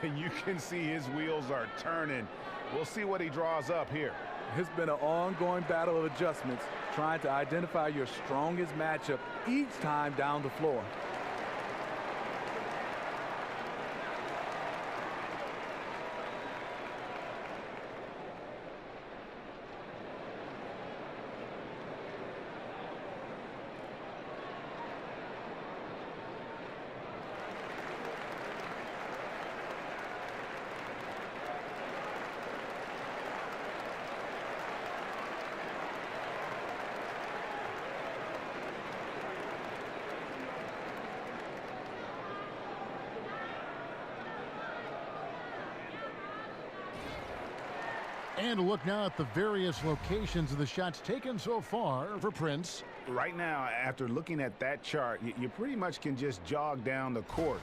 And you can see his wheels are turning. We'll see what he draws up here. It's been an ongoing battle of adjustments, trying to identify your strongest matchup each time down the floor. And a look now at the various locations of the shots taken so far for Prince. Right now, after looking at that chart, you pretty much can just jog down the court.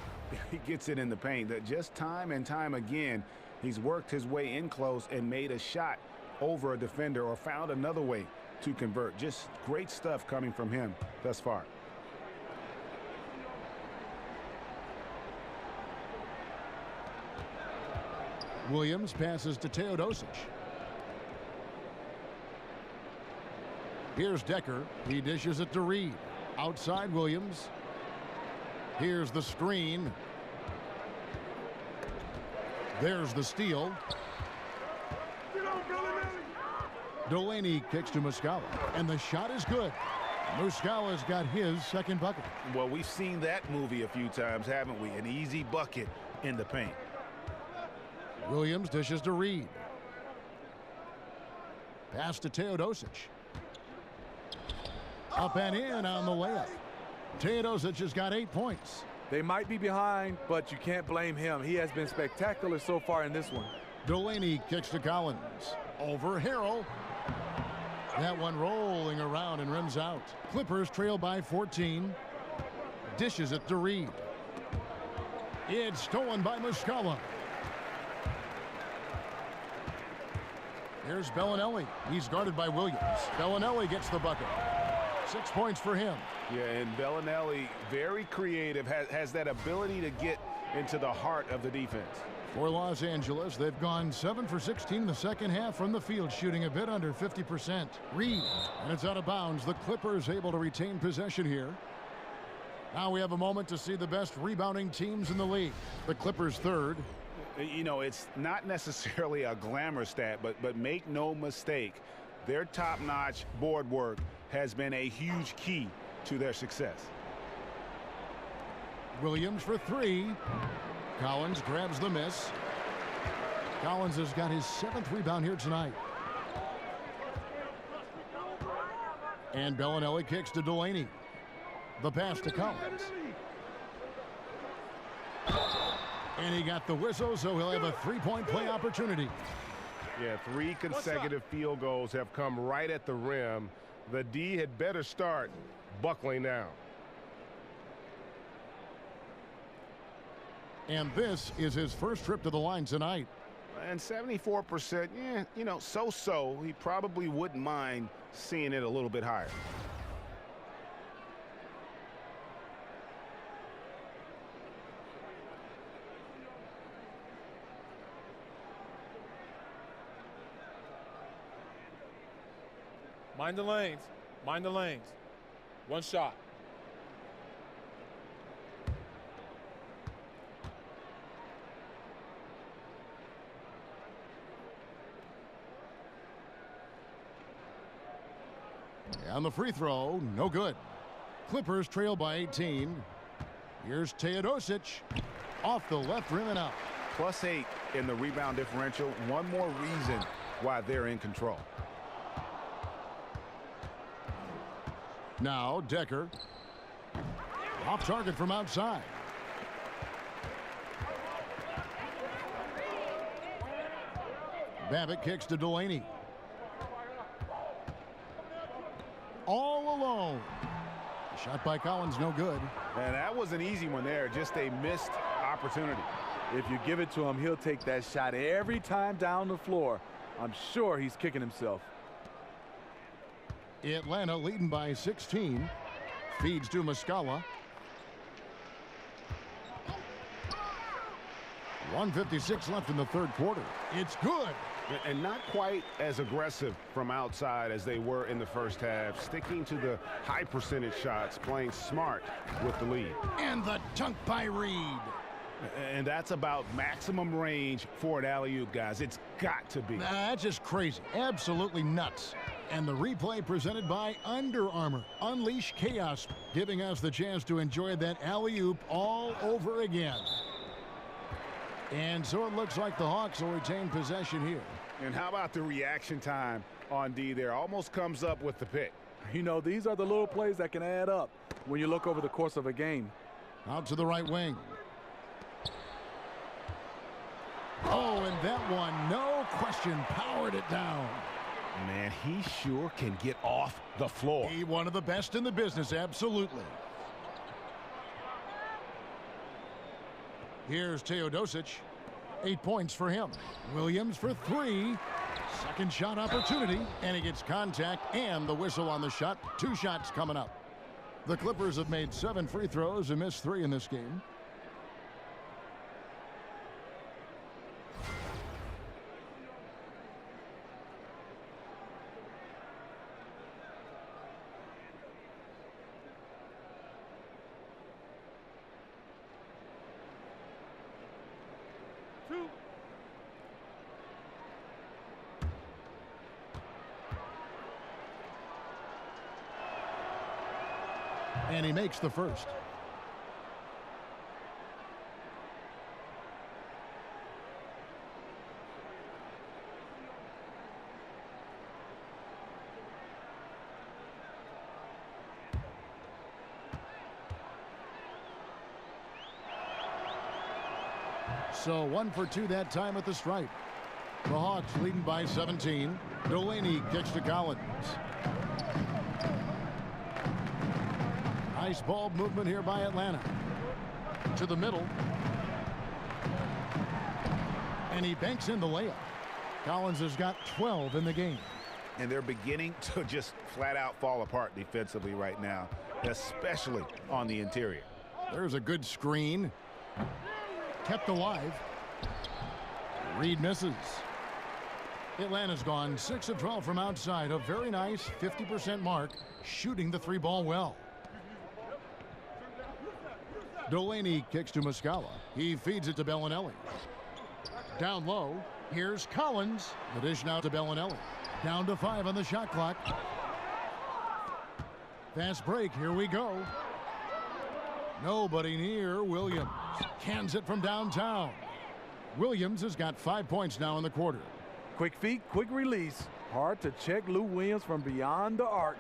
He gets it in the paint. Just time and time again, he's worked his way in close and made a shot over a defender or found another way to convert. Just great stuff coming from him thus far. Williams passes to Teodosic. Here's Decker. He dishes it to Reed. Outside Williams. Here's the screen. There's the steal. Delaney kicks to Muscala, and the shot is good. Muscala's got his second bucket. Well, we've seen that movie a few times, haven't we? An easy bucket in the paint. Williams dishes to Reed. Pass to Teodosic. Up and in on the layup. Teodosic has got 8 points. They might be behind, but you can't blame him. He has been spectacular so far in this one. Delaney kicks to Collins. Over Harrell. That one rolling around and rims out. Clippers trail by 14. Dishes it to Reed. It's stolen by Muscala. Here's Bellinelli. He's guarded by Williams. Bellinelli gets the bucket. 6 points for him. Yeah, and Bellinelli, very creative, has that ability to get into the heart of the defense. For Los Angeles, they've gone 7 for 16 in the second half from the field, shooting a bit under 50%. Reed, and it's out of bounds. The Clippers able to retain possession here. Now we have a moment to see the best rebounding teams in the league. The Clippers third. You know, it's not necessarily a glamour stat, but make no mistake, their top-notch board work has been a huge key to their success. Williams for 3. Collins grabs the miss. Collins has got his 7th rebound here tonight. And Bellinelli kicks to Delaney. The pass to Collins. And he got the whistle, so he'll have a 3-point play opportunity. Yeah, 3 consecutive field goals have come right at the rim. The D had better start buckling now. And this is his first trip to the line tonight. And 74%, yeah, you know, so-so. He probably wouldn't mind seeing it a little bit higher. Mind the lanes. Mind the lanes. One shot. On the free throw, no good. Clippers trail by 18. Here's Teodosic. Off the left rim and out. +8 in the rebound differential. One more reason why they're in control. Now Decker. Off target from outside. Babbitt kicks to Delaney. All alone. Shot by Collins, no good. And that was an easy one there, just a missed opportunity. If you give it to him, he'll take that shot every time down the floor. I'm sure he's kicking himself. Atlanta leading by 16. Feeds to Muscala. 1:56 left in the third quarter. It's good. And not quite as aggressive from outside as they were in the first half. Sticking to the high percentage shots, playing smart with the lead. And the dunk by Reed. And that's about maximum range for an alley-oop, guys. It's got to be. That's just crazy. Absolutely nuts. And the replay presented by Under Armour. Unleash chaos, giving us the chance to enjoy that alley-oop all over again. And so it looks like the Hawks will retain possession here. And how about the reaction time on D there? Almost comes up with the pick. You know, these are the little plays that can add up when you look over the course of a game. Out to the right wing. Oh, and that one, no question, powered it down. Man, he sure can get off the floor. He one of the best in the business, absolutely. Here's Teodosic. 8 points for him. Williams for 3. Second shot opportunity, and he gets contact and the whistle on the shot. 2 shots coming up. The Clippers have made 7 free throws and missed 3 in this game. And he makes the first. So 1 for 2 that time at the stripe. The Hawks leading by 17. Delaney kicks to Collins. Nice ball movement here by Atlanta. To the middle. And he banks in the layup. Collins has got 12 in the game. And they're beginning to just flat out fall apart defensively right now, especially on the interior. There's a good screen. Kept alive. Reed misses. Atlanta's gone 6 of 12 from outside. A very nice 50% mark, shooting the 3-ball well. Delaney kicks to Muscala. He feeds it to Bellinelli. Down low, here's Collins. The dish now to Bellinelli. Down to 5 on the shot clock. Fast break, here we go. Nobody near Williams. Cans it from downtown. Williams has got 5 points now in the quarter. Quick feet, quick release. Hard to check Lou Williams from beyond the arc.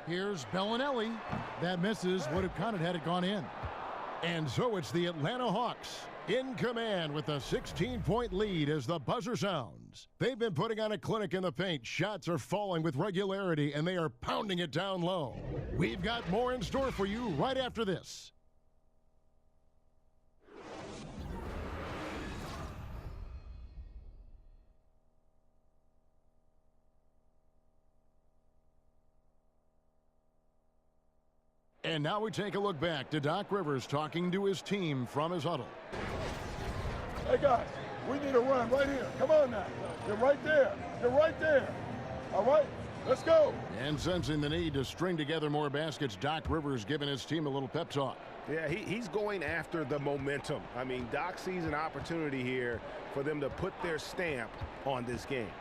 Here's Bellinelli. That misses, would have counted had it gone in. And so it's the Atlanta Hawks in command with a 16-point lead as the buzzer sounds. They've been putting on a clinic in the paint. Shots are falling with regularity, and they are pounding it down low. We've got more in store for you right after this. And now we take a look back to Doc Rivers talking to his team from his huddle. Hey, guys, we need a run right here. Come on now. You're right there. You're right there. All right, let's go. And sensing the need to string together more baskets, Doc Rivers giving his team a little pep talk. Yeah, he's going after the momentum. I mean, Doc sees an opportunity here for them to put their stamp on this game.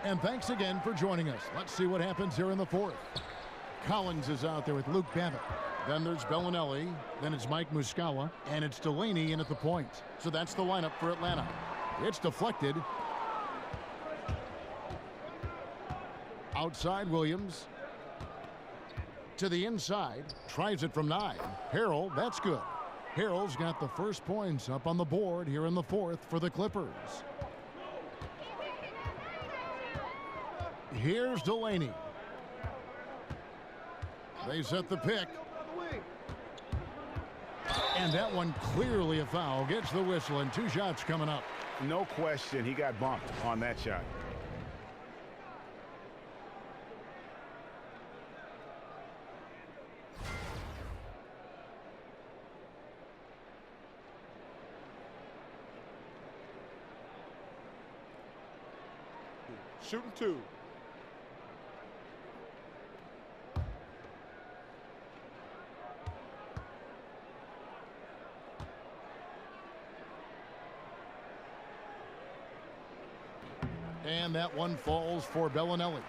And thanks again for joining us. Let's see what happens here in the fourth. Collins is out there with Luke Babbitt. Then there's Bellinelli. Then it's Mike Muscala. And it's Delaney in at the point. So that's the lineup for Atlanta. It's deflected. Outside Williams. To the inside. Tries it from 9. Harrell, that's good. Harrell's got the first points up on the board here in the 4th for the Clippers. Here's Delaney. They set the pick. And that one clearly a foul. Gets the whistle, and 2 shots coming up. No question, he got bumped on that shot. Shooting 2. And that one falls for Bellinelli.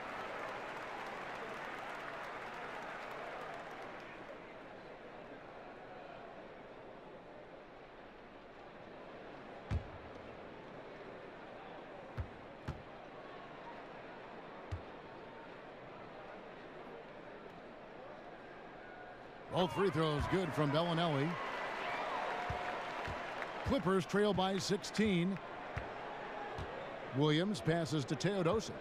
Both free throws good from Bellinelli. Clippers trail by 16. Williams passes to Teodosic.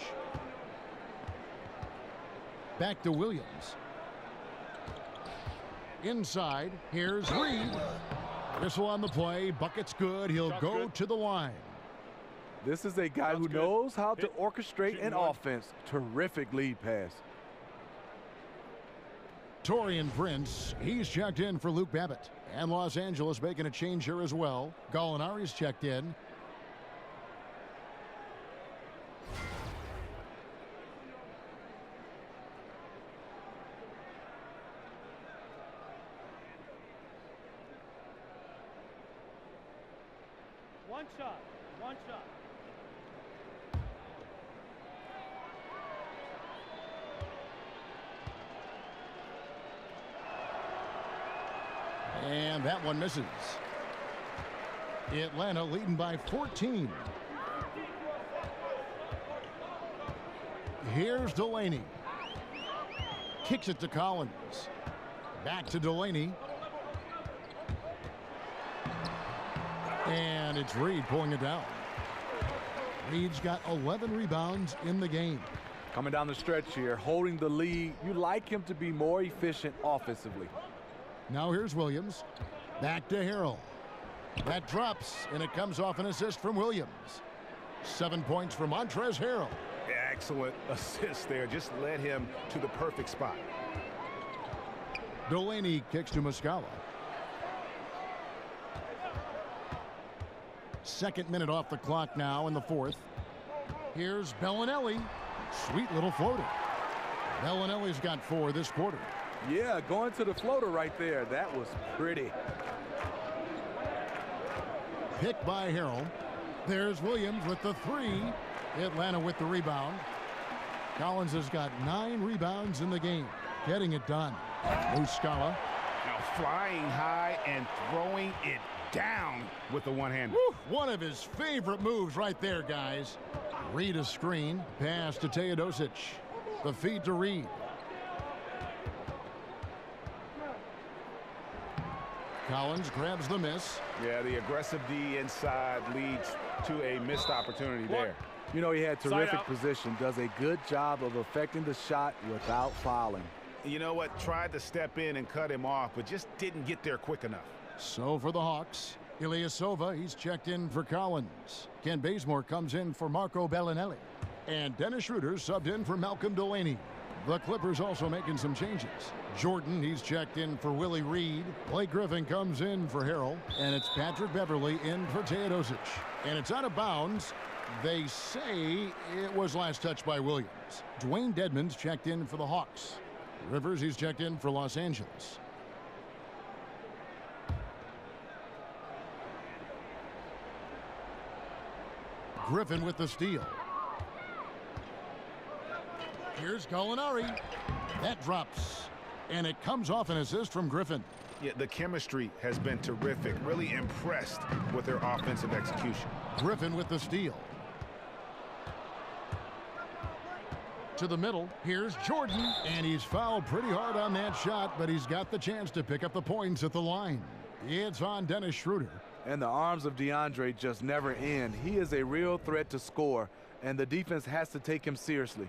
Back to Williams. Inside, here's Reed. Whistle on the play, bucket's good, he'll go to the line. This is a guy who knows how to orchestrate an offense. Terrific lead pass. Taurean Prince, he's checked in for Luke Babbitt. And Los Angeles making a change here as well. Gallinari's checked in. One shot. One shot. And that one misses. Atlanta leading by 14. Here's Delaney. Kicks it to Collins. Back to Delaney. And it's Reed pulling it down. Reed's got 11 rebounds in the game. Coming down the stretch here, holding the lead. You like him to be more efficient offensively. Now here's Williams. Back to Harrell. That drops, and it comes off an assist from Williams. 7 points for Montrezl Harrell. Excellent assist there. Just led him to the perfect spot. Delaney kicks to Muscala. Second minute off the clock now in the 4th. Here's Bellinelli. Sweet little floater. Bellinelli's got 4 this quarter. Yeah, going to the floater right there. That was pretty. Picked by Harrell. There's Williams with the 3. Atlanta with the rebound. Collins has got 9 rebounds in the game. Getting it done. Muscala. Now flying high and throwing it down with the one-hander. One of his favorite moves right there, guys. Reed a screen. Pass to Teodosic. The feed to Reed. Collins grabs the miss. Yeah, the aggressive D inside leads to a missed opportunity there. You know, he had terrific position. Does a good job of affecting the shot without fouling. You know what? Tried to step in and cut him off, but just didn't get there quick enough. So for the Hawks, Ilyasova, he's checked in for Collins. Ken Bazemore comes in for Marco Bellinelli. And Dennis Schroeder subbed in for Malcolm Delaney. The Clippers also making some changes. Jordan, he's checked in for Willie Reed. Blake Griffin comes in for Harrell. And it's Patrick Beverly in for Teodosic. And it's out of bounds. They say it was last touched by Williams. Dwayne Dedmon's checked in for the Hawks. Rivers, he's checked in for Los Angeles. Griffin with the steal. Here's Gallinari. That drops. And it comes off an assist from Griffin. Yeah, the chemistry has been terrific. Really impressed with their offensive execution. Griffin with the steal. to the middle. Here's Jordan, and he's fouled pretty hard on that shot, but he's got the chance to pick up the points at the line. It's on Dennis Schroeder. And the arms of DeAndre just never end. He is a real threat to score, and the defense has to take him seriously.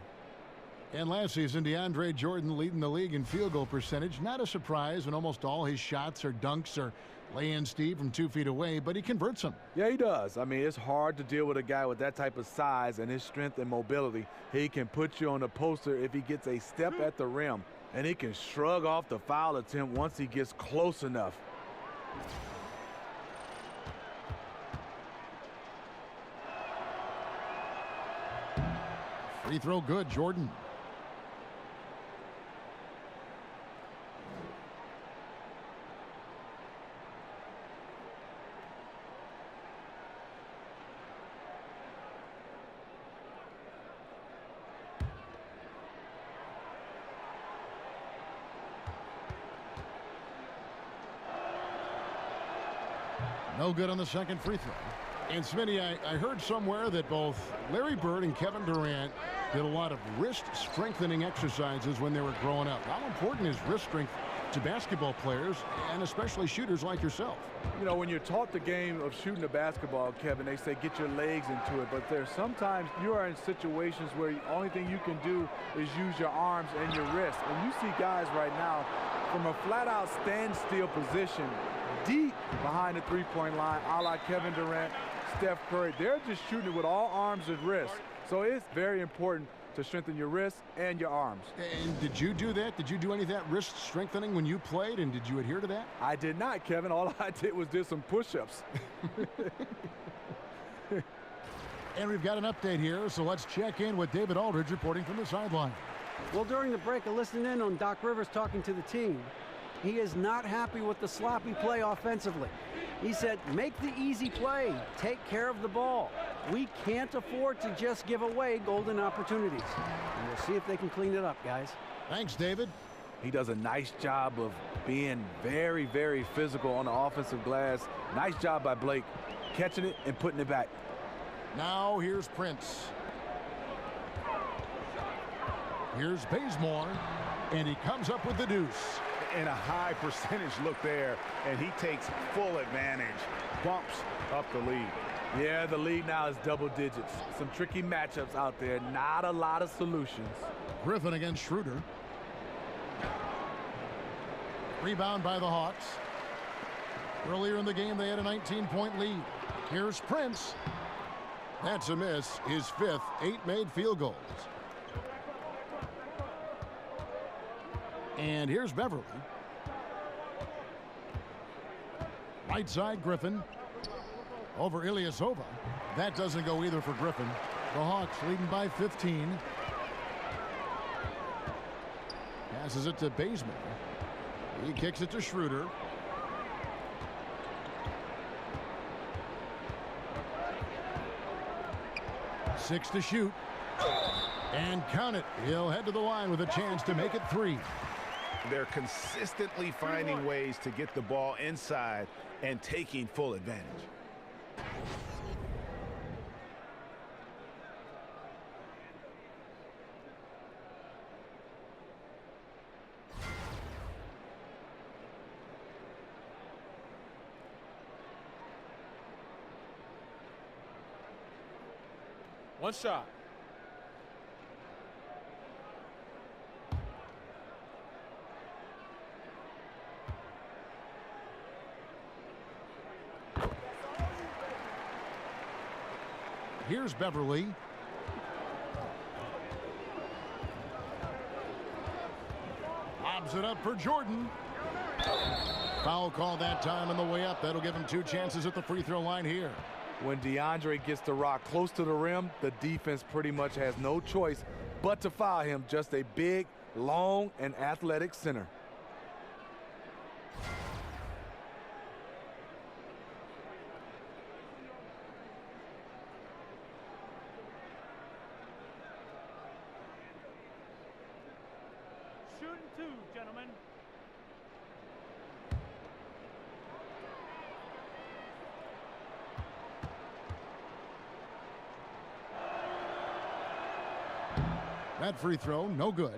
And last season, DeAndre Jordan leading the league in field goal percentage. Not a surprise when almost all his shots or dunks are lay-in Steve from 2 feet away, but he converts them. Yeah, he does. I mean, it's hard to deal with a guy with that type of size and his strength and mobility. He can put you on the poster if he gets a step at the rim, and he can shrug off the foul attempt once he gets close enough. Free throw good, Jordan. No good on the second free throw. And Smitty, I heard somewhere that both Larry Bird and Kevin Durant did a lot of wrist strengthening exercises when they were growing up. How important is wrist strength to basketball players, and especially shooters like yourself? You know, when you're taught the game of shooting a basketball, Kevin, they say get your legs into it. But there's sometimes you are in situations where the only thing you can do is use your arms and your wrists. And you see guys right now from a flat-out standstill position deep behind the three-point line, a la Kevin Durant, Steph Curry. They're just shooting it with all arms and wrists. So it's very important to strengthen your wrists and your arms. And did you do that? Did you do any of that wrist strengthening when you played, and did you adhere to that? I did not, Kevin. All I did was did some push-ups. And we've got an update here, so let's check in with David Aldridge reporting from the sideline. Well, during the break, I listened in on Doc Rivers talking to the team. He is not happy with the sloppy play offensively. He said, make the easy play, take care of the ball. We can't afford to just give away golden opportunities. And we'll see if they can clean it up, guys. Thanks, David. He does a nice job of being very, very physical on the offensive glass. Nice job by Blake, catching it and putting it back. Now here's Prince. Here's Bazemore, and he comes up with the deuce. And a high percentage look there, and he takes full advantage. Bumps up the lead. Yeah, the lead now is double digits. Some tricky matchups out there. Not a lot of solutions. Griffin against Schroeder. Rebound by the Hawks. Earlier in the game, they had a 19-point lead. Here's Prince. That's a miss. His fifth, 8 made field goals. And here's Beverly. Right side, Griffin. Over Ilyasova. That doesn't go either for Griffin. The Hawks leading by 15. Passes it to Bazemore. He kicks it to Schroeder. Six to shoot. And count it. He'll head to the line with a chance to make it 3. They're consistently finding ways to get the ball inside and taking full advantage. One shot. Here's Beverly. Lobs it up for Jordan. Foul call that time on the way up. That'll give him 2 chances at the free throw line here. When DeAndre gets the rock close to the rim, the defense pretty much has no choice but to foul him. Just a big, long, and athletic center. Shooting 2, gentlemen. That free throw, no good.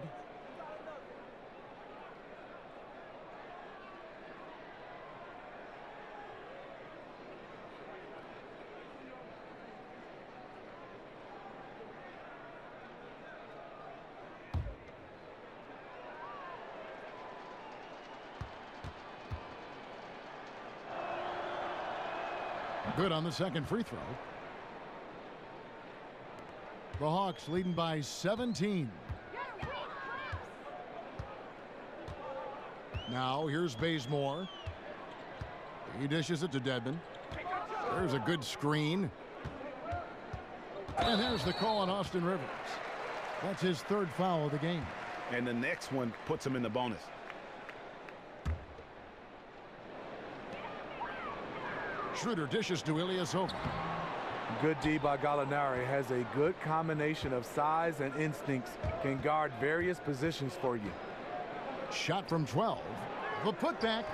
Good on the second free throw. The Hawks leading by 17. Now here's Bazemore. He dishes it to Dedmon. There's a good screen. And there's the call on Austin Rivers. That's his third foul of the game. And the next one puts him in the bonus. Schroeder dishes to Ilyasova. Good D by Gallinari. Has a good combination of size and instincts. Can guard various positions for you. Shot from 12. The putback.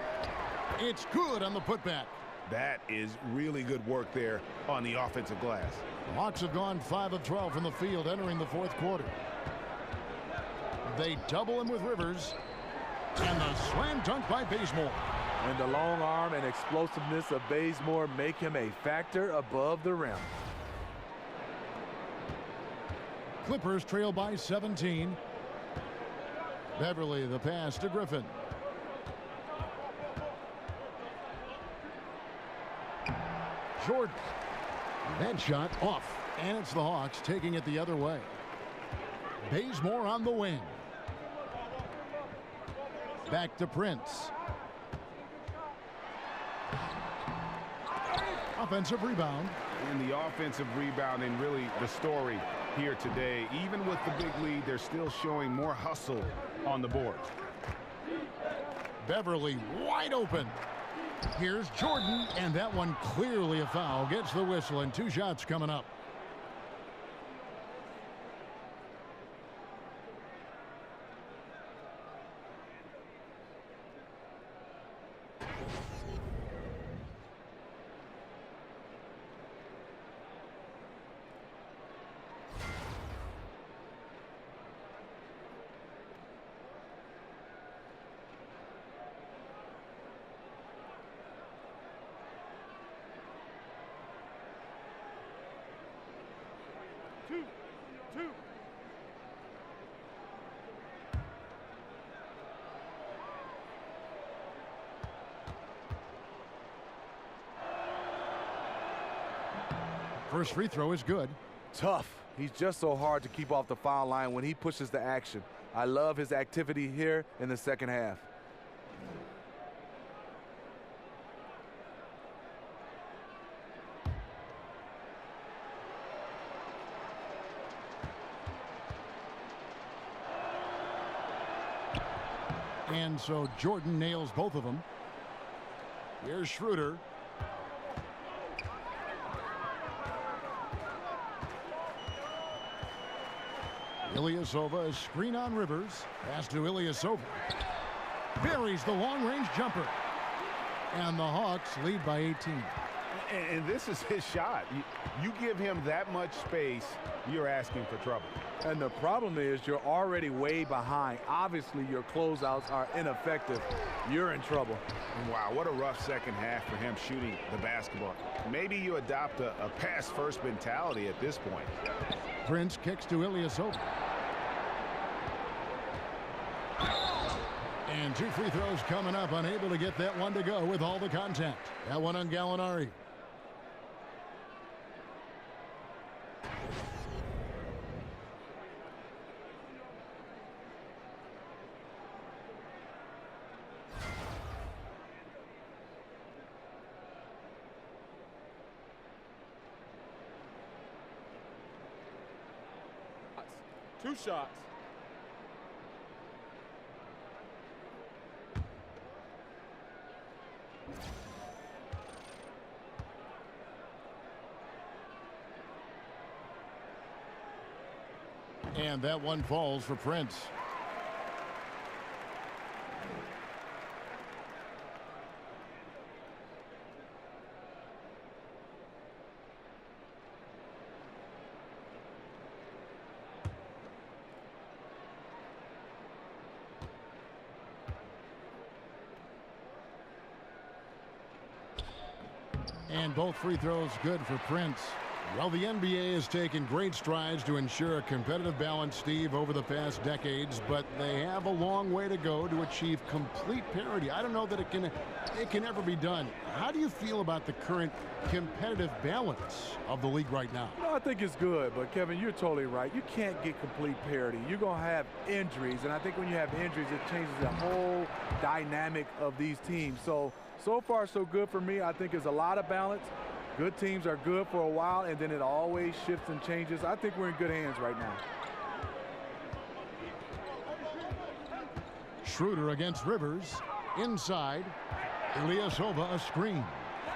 It's good on the putback. That is really good work there on the offensive glass. The Hawks have gone 5 of 12 from the field entering the fourth quarter. They double him with Rivers. And the slam dunk by Bazemore. And the long arm and explosiveness of Bazemore make him a factor above the rim. Clippers trail by 17. Beverly the pass to Griffin. Jordan. That shot off. And it's the Hawks taking it the other way. Bazemore on the wing. Back to Prince. Offensive rebound. And the offensive rebounding really the story here today. Even with the big lead, they're still showing more hustle on the board. Beverly wide open. Here's Jordan, and that one clearly a foul. Gets the whistle, and 2 shots coming up. First free throw is good. Tough. He's just so hard to keep off the foul line when he pushes the action. I love his activity here in the second half. And so Jordan nails both of them. Here's Schroeder. Ilyasova, a screen on Rivers. Pass to Ilyasova. Buries the long-range jumper. And the Hawks lead by 18. And this is his shot. You give him that much space, you're asking for trouble. And the problem is you're already way behind. Obviously, your closeouts are ineffective. You're in trouble. Wow, what a rough second half for him shooting the basketball. Maybe you adopt a pass-first mentality at this point. Prince kicks to Ilyasova. And 2 free throws coming up. Unable to get that one to go with all the contact. That one on Gallinari. Two shots. And that one falls for Prince. And both free throws good for Prince. Well, the NBA has taken great strides to ensure a competitive balance, Steve, over the past decades, but they have a long way to go to achieve complete parity. I don't know that it can ever be done. How do you feel about the current competitive balance of the league right now? I think it's good, but Kevin, you're totally right. You can't get complete parity. You're going to have injuries, and I think when you have injuries, it changes the whole dynamic of these teams. So far, so good for me. I think there's a lot of balance. Good teams are good for a while, and then it always shifts and changes. I think we're in good hands right now. Schroeder against Rivers. Inside, Ilyasova a screen.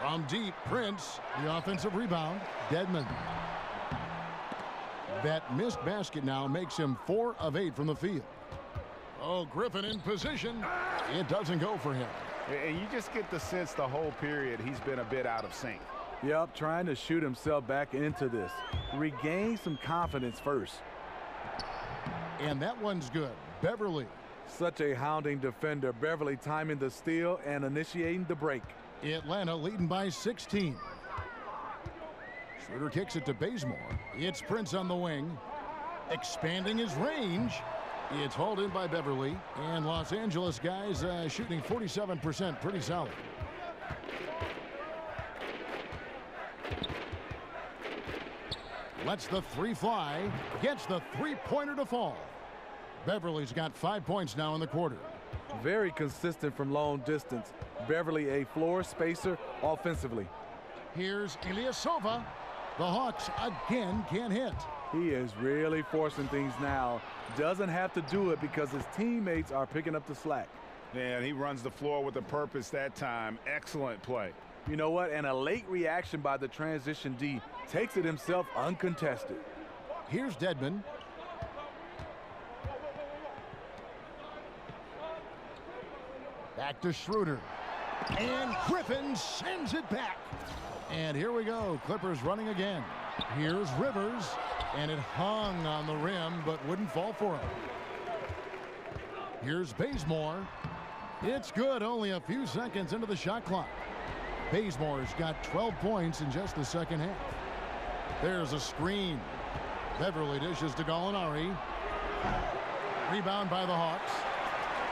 From deep, Prince, the offensive rebound, Dedmon. That missed basket now makes him 4 of 8 from the field. Oh, Griffin in position. It doesn't go for him. And you just get the sense the whole period he's been a bit out of sync. Yep, trying to shoot himself back into this. Regain some confidence first. And that one's good. Beverly. Such a hounding defender. Beverly timing the steal and initiating the break. Atlanta leading by 16. Schroeder kicks it to Bazemore. It's Prince on the wing. Expanding his range. It's hauled in by Beverly. And Los Angeles guys shooting 47%. Pretty solid. Lets the 3 fly. Gets the 3-pointer to fall. Beverly's got 5 points now in the quarter. Very consistent from long distance. Beverly a floor spacer offensively. Here's Ilyasova. The Hawks again can't hit. He is really forcing things now. Doesn't have to do it because his teammates are picking up the slack. Yeah, he runs the floor with a purpose that time. Excellent play. You know what? And a late reaction by the transition D takes it himself uncontested. Here's Dedmon. Back to Schroeder. And Griffin sends it back. And here we go. Clippers running again. Here's Rivers. And it hung on the rim, but wouldn't fall for him. Here's Bazemore. It's good, only a few seconds into the shot clock. Bazemore's got 12 points in just the second half. There's a screen. Beverly dishes to Gallinari. Rebound by the Hawks.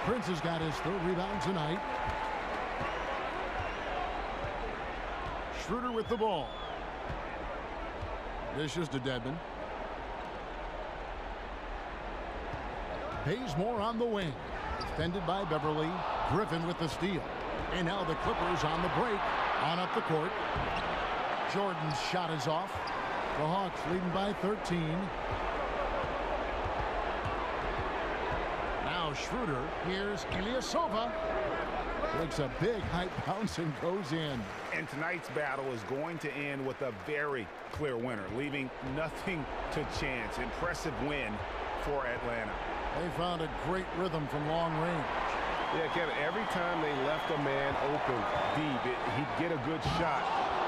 Prince has got his 3rd rebound tonight. Schroeder with the ball. Dishes to Dedmon. Bazemore on the wing. Defended by Beverly. Griffin with the steal. And now the Clippers on the break. On up the court. Jordan's shot is off. The Hawks leading by 13. Now Schroeder. Here's Ilyasova. Takes a big high bounce and goes in. And tonight's battle is going to end with a very clear winner, leaving nothing to chance. Impressive win for Atlanta. They found a great rhythm from long range. Yeah, Kevin, every time they left a man open deep, he'd get a good shot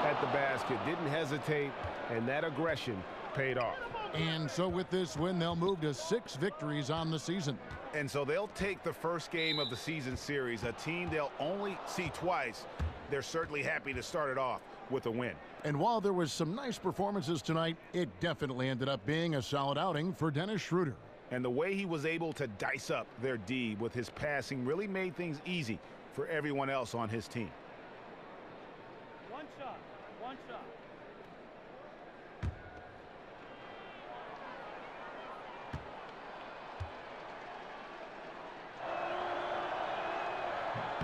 at the basket. Didn't hesitate, and that aggression paid off. And so with this win, they'll move to 6 victories on the season. And so they'll take the first game of the season series, a team they'll only see twice. They're certainly happy to start it off with a win. And while there was some nice performances tonight, it definitely ended up being a solid outing for Dennis Schroeder. And the way he was able to dice up their D with his passing really made things easy for everyone else on his team. One shot. One shot.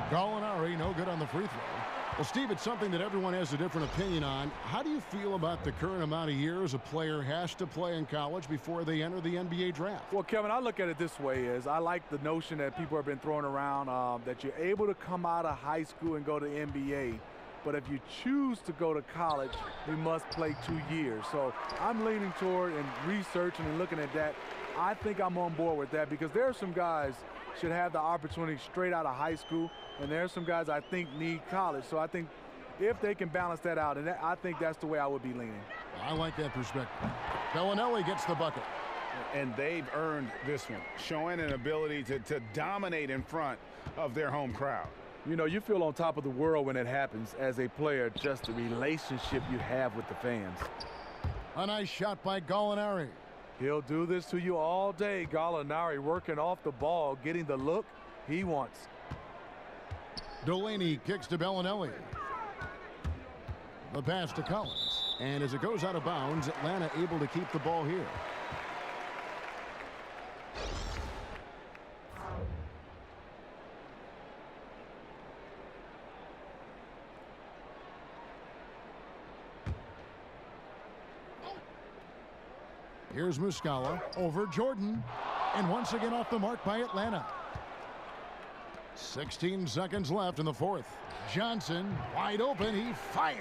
Gallinari, no good on the free throw. Well, Steve, it's something that everyone has a different opinion on. How do you feel about the current amount of years a player has to play in college before they enter the NBA draft? Well, Kevin, I look at it this way. I like the notion that people have been throwing around that you're able to come out of high school and go to the NBA. But if you choose to go to college, you must play 2 years. So I'm leaning toward and researching and looking at that. I think I'm on board with that because there are some guys should have the opportunity straight out of high school, and there are some guys I think need college. So I think if they can balance that out, and I think that's the way I would be leaning. I like that perspective. Gallinari gets the bucket. And they've earned this one, showing an ability to dominate in front of their home crowd. You know, you feel on top of the world when it happens as a player, just the relationship you have with the fans. A nice shot by Gallinari. He'll do this to you all day. Gallinari working off the ball, getting the look he wants. Delaney kicks to Bellinelli. The pass to Collins. And as it goes out of bounds, Atlanta able to keep the ball here. Here's Muscala over Jordan. And once again off the mark by Atlanta. 16 seconds left in the fourth. Johnson wide open. He fires.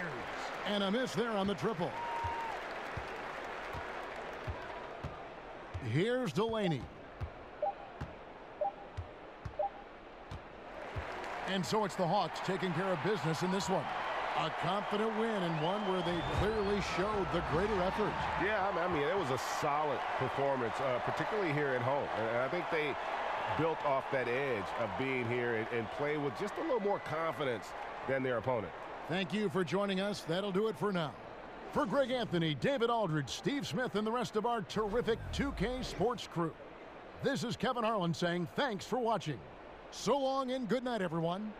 And a miss there on the triple. Here's Delaney. And so it's the Hawks taking care of business in this one. A confident win and one where they clearly showed the greater effort. Yeah, I mean, it was a solid performance, particularly here at home. And I think they built off that edge of being here and play with just a little more confidence than their opponent. Thank you for joining us. That'll do it for now. For Greg Anthony, David Aldridge, Steve Smith, and the rest of our terrific 2K Sports crew, this is Kevin Harlan saying thanks for watching. So long and good night, everyone.